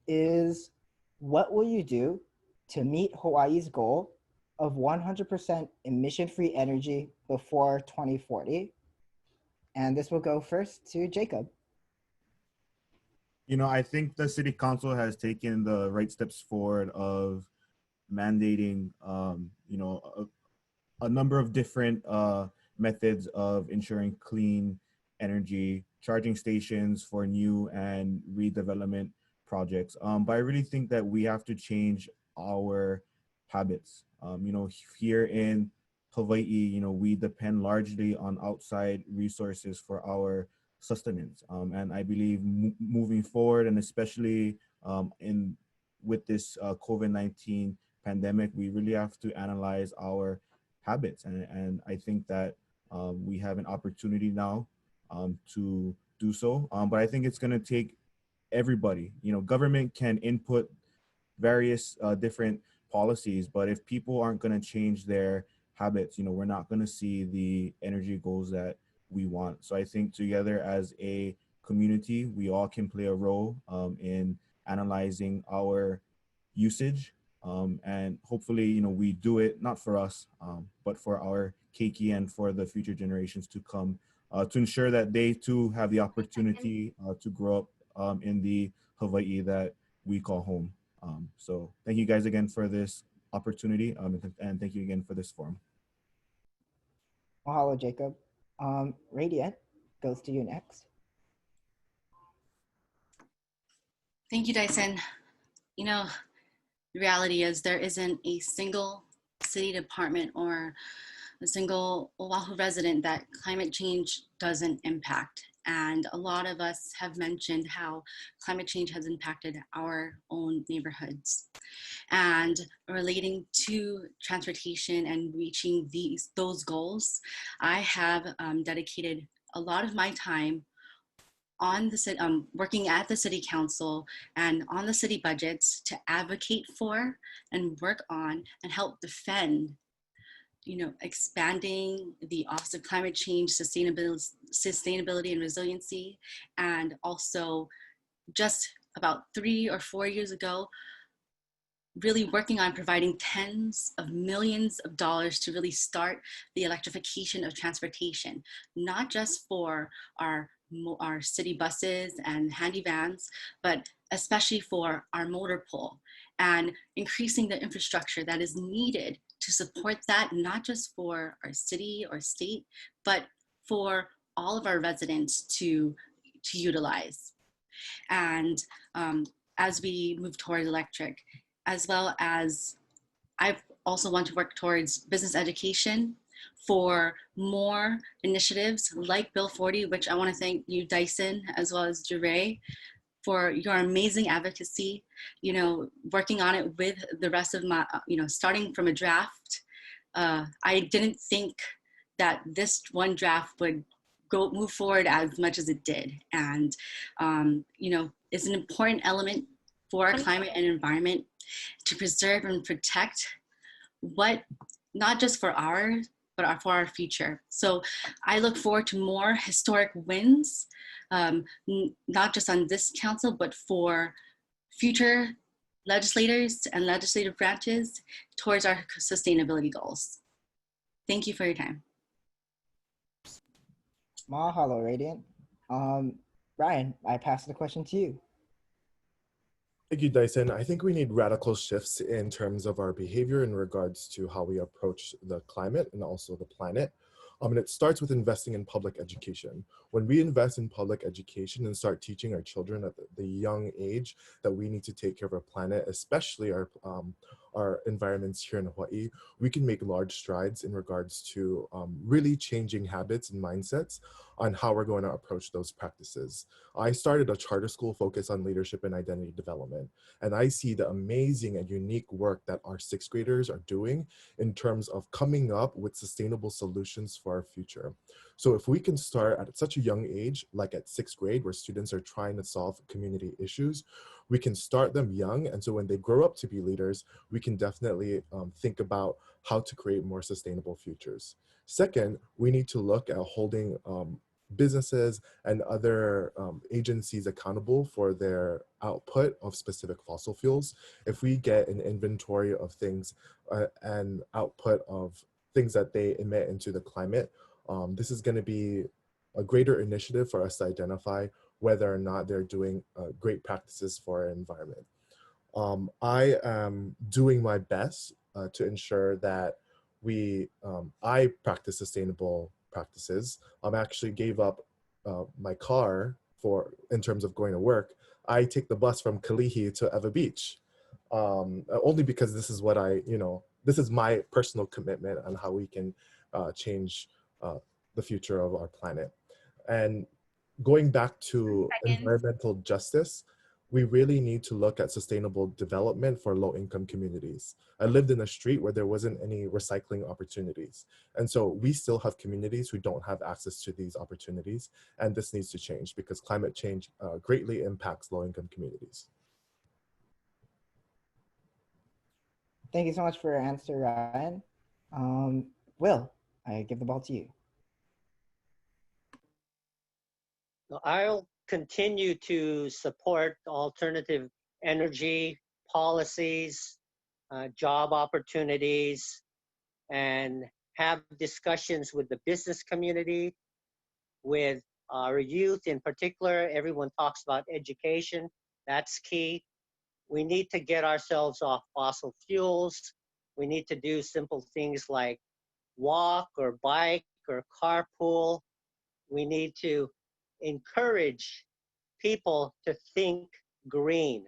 is what will you do to meet Hawaii's goal of 100% emission-free energy before 2040? And this will go first to Jacob. You know, I think the city council has taken the right steps forward of mandating, you know, a number of different methods of ensuring clean energy, charging stations for new and redevelopment projects. But I really think that we have to change our habits. Here in Hawaii, we depend largely on outside resources for our sustenance. And I believe moving forward, and especially in with this COVID-19 pandemic, we really have to analyze our habits. And I think that we have an opportunity now to do so. But I think it's going to take everybody. Government can input various different policies, but if people aren't going to change their habits, we're not going to see the energy goals that we want. So I think together as a community, we all can play a role in analyzing our usage. And hopefully, we do it not for us, but for our keiki and for the future generations to come, to ensure that they too have the opportunity to grow up in the Hawaii that we call home. So thank you guys again for this opportunity, and thank you again for this forum. Mahalo, Jacob. Radiant goes to you next. Thank you, Dyson. The reality is there isn't a single city department or a single Oahu resident that climate change doesn't impact. And a lot of us have mentioned how climate change has impacted our own neighborhoods. And relating to transportation and reaching those goals, I have dedicated a lot of my time on the working at the city council and on the city budgets to advocate for and work on and help defend expanding the Office of Climate Change, Sustainability and Resiliency, and also just about 3 or 4 years ago, really working on providing tens of millions of dollars to really start the electrification of transportation, not just for our city buses and handy vans, but especially for our motor pool, and increasing the infrastructure that is needed to support that, not just for our city or state, but for all of our residents to utilize. And as we move toward electric, as well as I also want to work towards business education for more initiatives like Bill 40, which I want to thank you, Dyson, as well as Jure, for your amazing advocacy, working on it with the rest of my, starting from a draft. I didn't think that this one draft would move forward as much as it did. And, it's an important element for our climate and environment to preserve and protect not just for ours, but for our future. So I look forward to more historic wins, not just on this council, but for future legislators and legislative branches towards our sustainability goals. Thank you for your time. Mahalo, Radiant. Ryan, I pass the question to you. Thank you, Dyson. I think we need radical shifts in terms of our behavior in regards to how we approach the climate and also the planet. And it starts with investing in public education. When we invest in public education and start teaching our children at the young age that we need to take care of our planet, especially our environments here in Hawaii, we can make large strides in regards to really changing habits and mindsets on how we're going to approach those practices. I started a charter school focused on leadership and identity development, and I see the amazing and unique work that our 6th graders are doing in terms of coming up with sustainable solutions for our future. So if we can start at such a young age, like at 6th grade, where students are trying to solve community issues, we can start them young. And so when they grow up to be leaders, we can definitely think about how to create more sustainable futures. Second, we need to look at holding businesses and other agencies accountable for their output of specific fossil fuels. If we get an inventory of things and output of things that they emit into the climate, this is going to be a greater initiative for us to identify whether or not they're doing great practices for our environment. I am doing my best to ensure that I practice sustainable practices. I actually gave up my car in terms of going to work. I take the bus from Kalihi to Eva Beach, only because this is what this is my personal commitment on how we can change the future of our planet. And going back to environmental justice, we really need to look at sustainable development for low-income communities. I lived in a street where there wasn't any recycling opportunities. And so we still have communities who don't have access to these opportunities. And this needs to change because climate change greatly impacts low-income communities. Thank you so much for your answer, Ryan. Will, I give the ball to you. I'll continue to support alternative energy policies, job opportunities, and have discussions with the business community, with our youth in particular. Everyone talks about education. That's key. We need to get ourselves off fossil fuels. We need to do simple things like walk or bike or carpool. We need to encourage people to think green,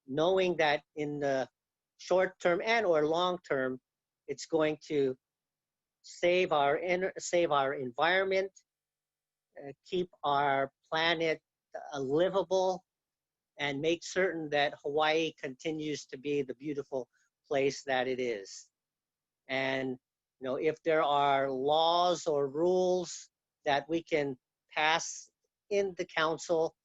knowing that in the short term and or long term, it's going to save our environment, keep our planet livable, and make certain that Hawaii continues to be the beautiful place that it is. And if there are laws or rules that we can pass in the council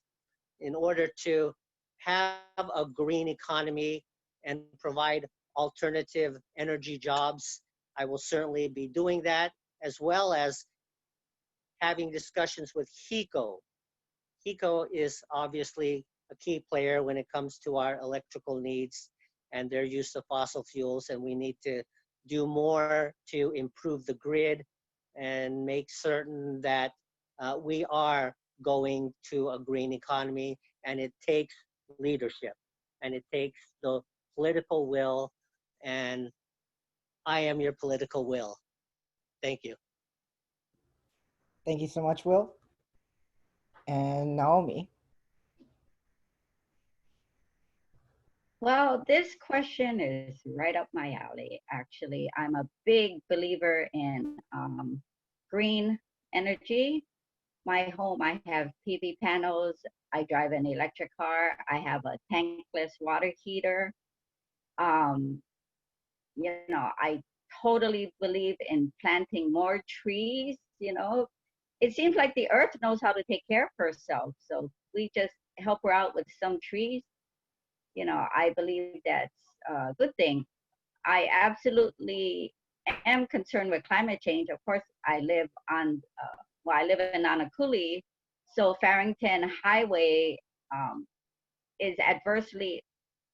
in order to have a green economy and provide alternative energy jobs, I will certainly be doing that, as well as having discussions with HECO. HECO is obviously a key player when it comes to our electrical needs and their use of fossil fuels, and we need to do more to improve the grid and make certain that we are going to a green economy. And it takes leadership, and it takes the political will, and I am your political will. Thank you. Thank you so much, Will. And Naomi. Well, this question is right up my alley, actually. I'm a big believer in green energy. My home, I have PV panels. I drive an electric car. I have a tankless water heater. I totally believe in planting more trees. It seems like the earth knows how to take care of herself. So we just help her out with some trees. I believe that's a good thing. I absolutely am concerned with climate change. Of course, I live in Nanakuli, so Farrington Highway is adversely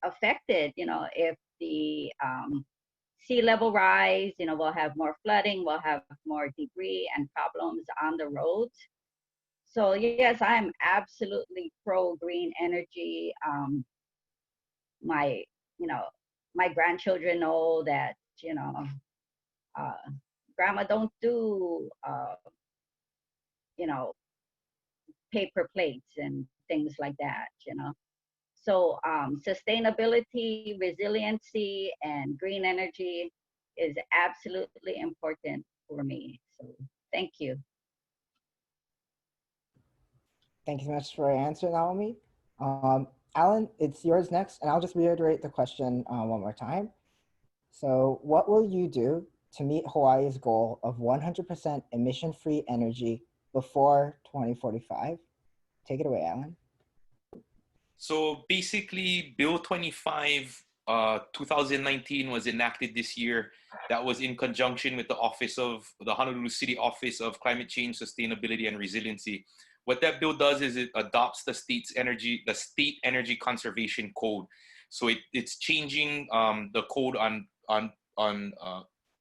affected. If the sea level rise, we'll have more flooding, we'll have more debris and problems on the roads. So yes, I'm absolutely pro green energy. My grandchildren know that, grandma don't do, paper plates and things like that, So sustainability, resiliency, and green energy is absolutely important for me. So thank you. Thank you so much for your answer, Naomi. Alan, it's yours next, and I'll just reiterate the question one more time. So what will you do to meet Hawaii's goal of 100% emission-free energy before 2045? Take it away, Alan. So basically, Bill 25, 2019 was enacted this year. That was in conjunction with the Honolulu City Office of Climate Change, Sustainability, and Resiliency. What that bill does is it adopts the state energy conservation code. So it's changing the code on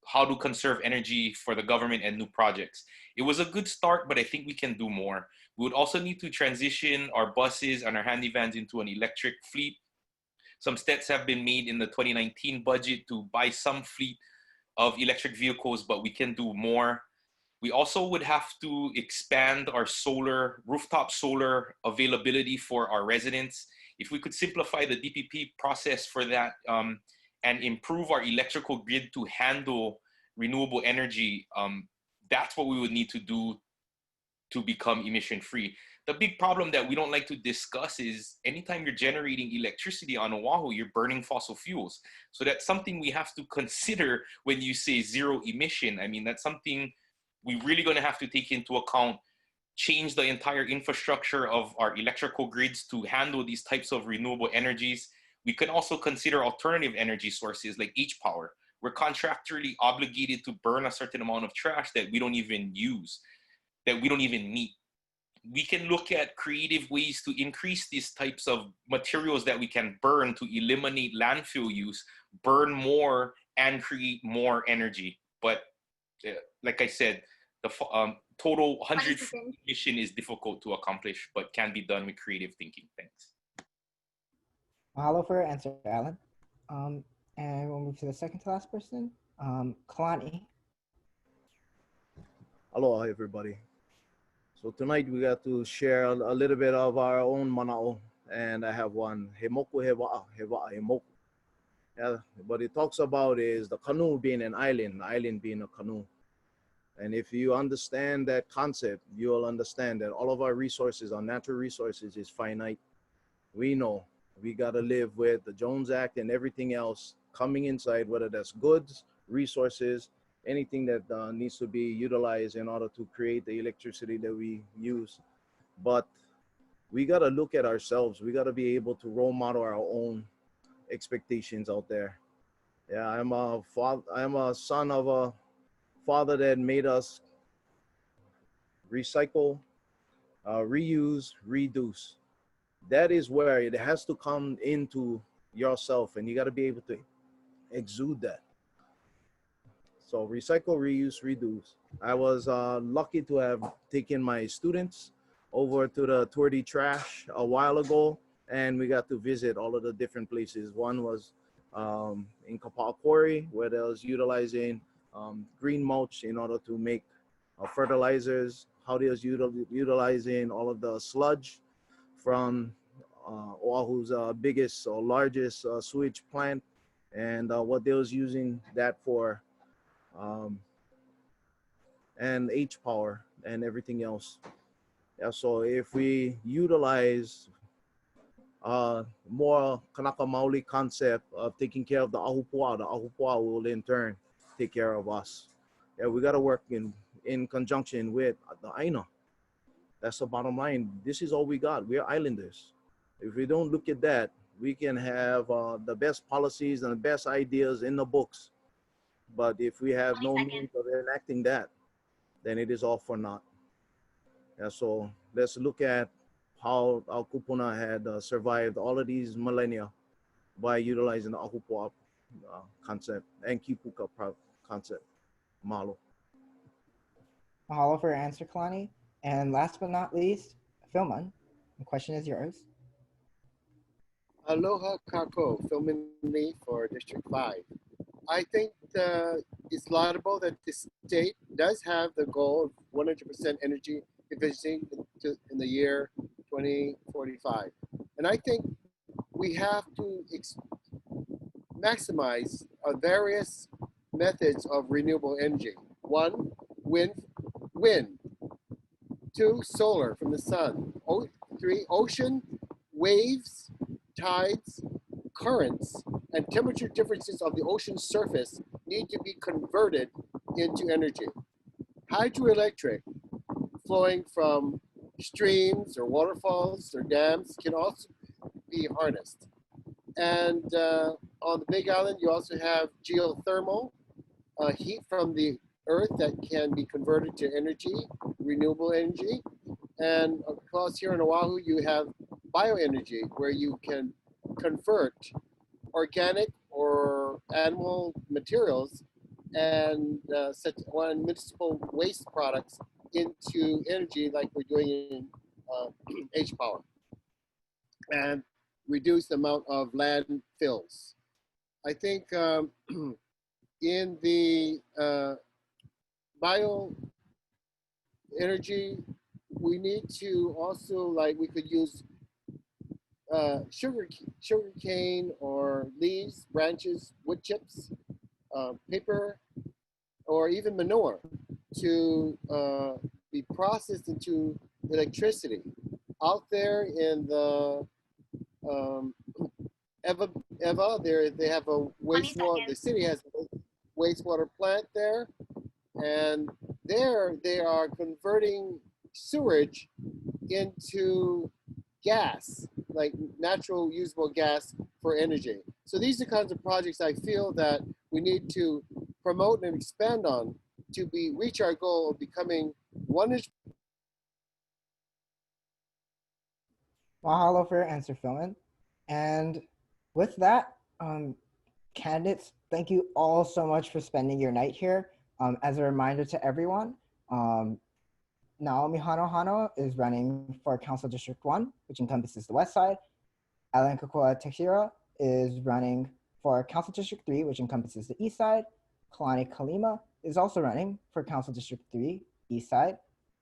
how to conserve energy for the government and new projects. It was a good start, but I think we can do more. We would also need to transition our buses and our handy vans into an electric fleet. Some steps have been made in the 2019 budget to buy some fleet of electric vehicles, but we can do more. We also would have to expand our rooftop solar availability for our residents. If we could simplify the DPP process for that and improve our electrical grid to handle renewable energy, that's what we would need to do to become emission free. The big problem that we don't like to discuss is anytime you're generating electricity on Oahu, you're burning fossil fuels. So that's something we have to consider when you say zero emission. I mean, that's something we're really going to have to take into account, change the entire infrastructure of our electrical grids to handle these types of renewable energies. We can also consider alternative energy sources like H-power. We're contractually obligated to burn a certain amount of trash that we don't even use, that we don't even meet. We can look at creative ways to increase these types of materials that we can burn to eliminate landfill use, burn more, and create more energy. But like I said, the total 100 mission is difficult to accomplish, but can be done with creative thinking. Thanks. Mahalo for your answer, Alan. And we'll move to the second to last person, Kalani. Aloha, everybody. So tonight we got to share a little bit of our own mana'o, and I have one, he moku he wa'a, he wa'a he moku. Yeah, what it talks about is the canoe being an island, the island being a canoe. And if you understand that concept, you'll understand that all of our resources, our natural resources, is finite. We know we got to live with the Jones Act and everything else coming inside, whether that's goods, resources, anything that needs to be utilized in order to create the electricity that we use. But we got to look at ourselves. We got to be able to role model our own expectations out there. Yeah, I'm a son of a father that made us recycle, reuse, reduce. That is where it has to come into yourself, and you got to be able to exude that. So recycle, reuse, reduce. I was lucky to have taken my students over to the Tour de Trash a while ago, and we got to visit all of the different places. One was in Kapaa Quarry, where they was utilizing green mulch in order to make fertilizers, how they was utilizing all of the sludge from Oahu's biggest or largest sewage plant, and what they was using that for, and H-power and everything else. Yeah, so if we utilize more Kanaka Maoli concept of taking care of the Ahupua will in turn take care of us. Yeah, we got to work in conjunction with the Aina. That's the bottom line. This is all we got. We're islanders. If we don't look at that, we can have the best policies and the best ideas in the books. But if we have no means of enacting that, then it is all for naught. Yeah, so let's look at how our kupuna had survived all of these millennia by utilizing the ahupua concept and kipuka concept. Mahalo. Mahalo for your answer, Kalani. And last but not least, Philman, the question is yours. Aloha Kako, Philman Lee for District 5. I think it's laudable that the state does have the goal of 100% energy efficiency in the year 2045. And I think we have to maximize various methods of renewable energy. 1, wind. 2, solar from the sun. 3, ocean, waves, tides, currents, and temperature differences of the ocean surface need to be converted into energy. Hydroelectric, flowing from streams or waterfalls or dams, can also be harnessed. And on the Big Island, you also have geothermal, heat from the earth that can be converted to energy, renewable energy. And of course, here in Oahu, you have bioenergy, where you can convert organic or animal materials and such municipal waste products into energy, like we're doing in H-power, and reduce the amount of landfills. I think in the bio energy, we need to also, like, we could use sugar cane or leaves, branches, wood chips, paper, or even manure to be processed into electricity. Out there in the Eva, they have a 20 wastewater. The seconds. city has a wastewater plant there, and there they are converting sewage into gas, like natural usable gas for energy. So these are the kinds of projects I feel that we need to promote and expand on to reach our goal of becoming 100%. Mahalo for your answer, Philman. And with that, candidates, thank you all so much for spending your night here. As a reminder to everyone, Naomi Hanohano is running for Council District 1, which encompasses the west side. Kekoa Texeira is running for Council District 3, which encompasses the east side. Kalani is also running for Council District 3, east side.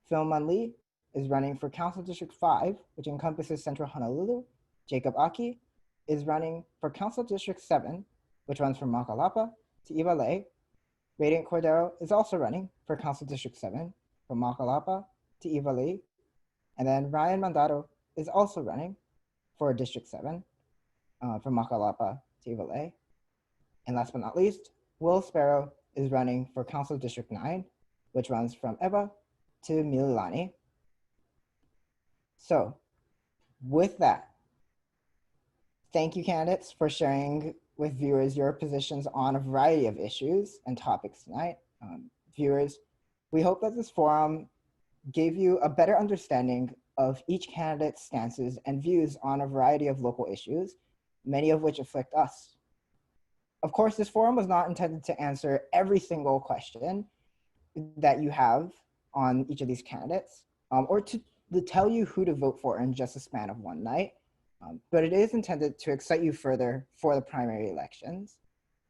Philman Lee is running for Council District 5, which encompasses central Honolulu. Jacob Aki is running for Council District 7, which runs from Makalapa to Iwalei. Radiant Cordero is also running for Council District 7, from Makalapa to Iwalei. And then Ryan Mandado is also running for District 7, from Makalapa to Iwalei. And last but not least, Will Espero is running for Council District 9, which runs from Eva to Mililani. So with that, thank you, candidates, for sharing with viewers your positions on a variety of issues and topics tonight. Viewers, we hope that this forum gave you a better understanding of each candidate's stances and views on a variety of local issues, many of which afflict us. Of course, this forum was not intended to answer every single question that you have on each of these candidates, or to tell you who to vote for in just a span of one night. But it is intended to excite you further for the primary elections.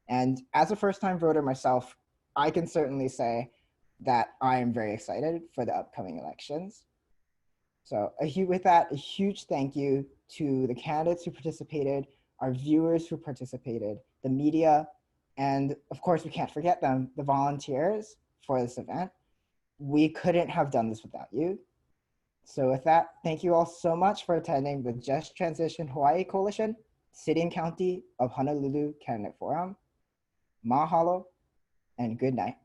And as a first-time voter myself, I can certainly say that I am very excited for the upcoming elections. So with that, a huge thank you to the candidates who participated, our viewers who participated, the media, and of course, we can't forget them, the volunteers for this event. We couldn't have done this without you. So with that, thank you all so much for attending the Just Transition Hawaii Coalition, City and County of Honolulu Candidate Forum. Mahalo and good night.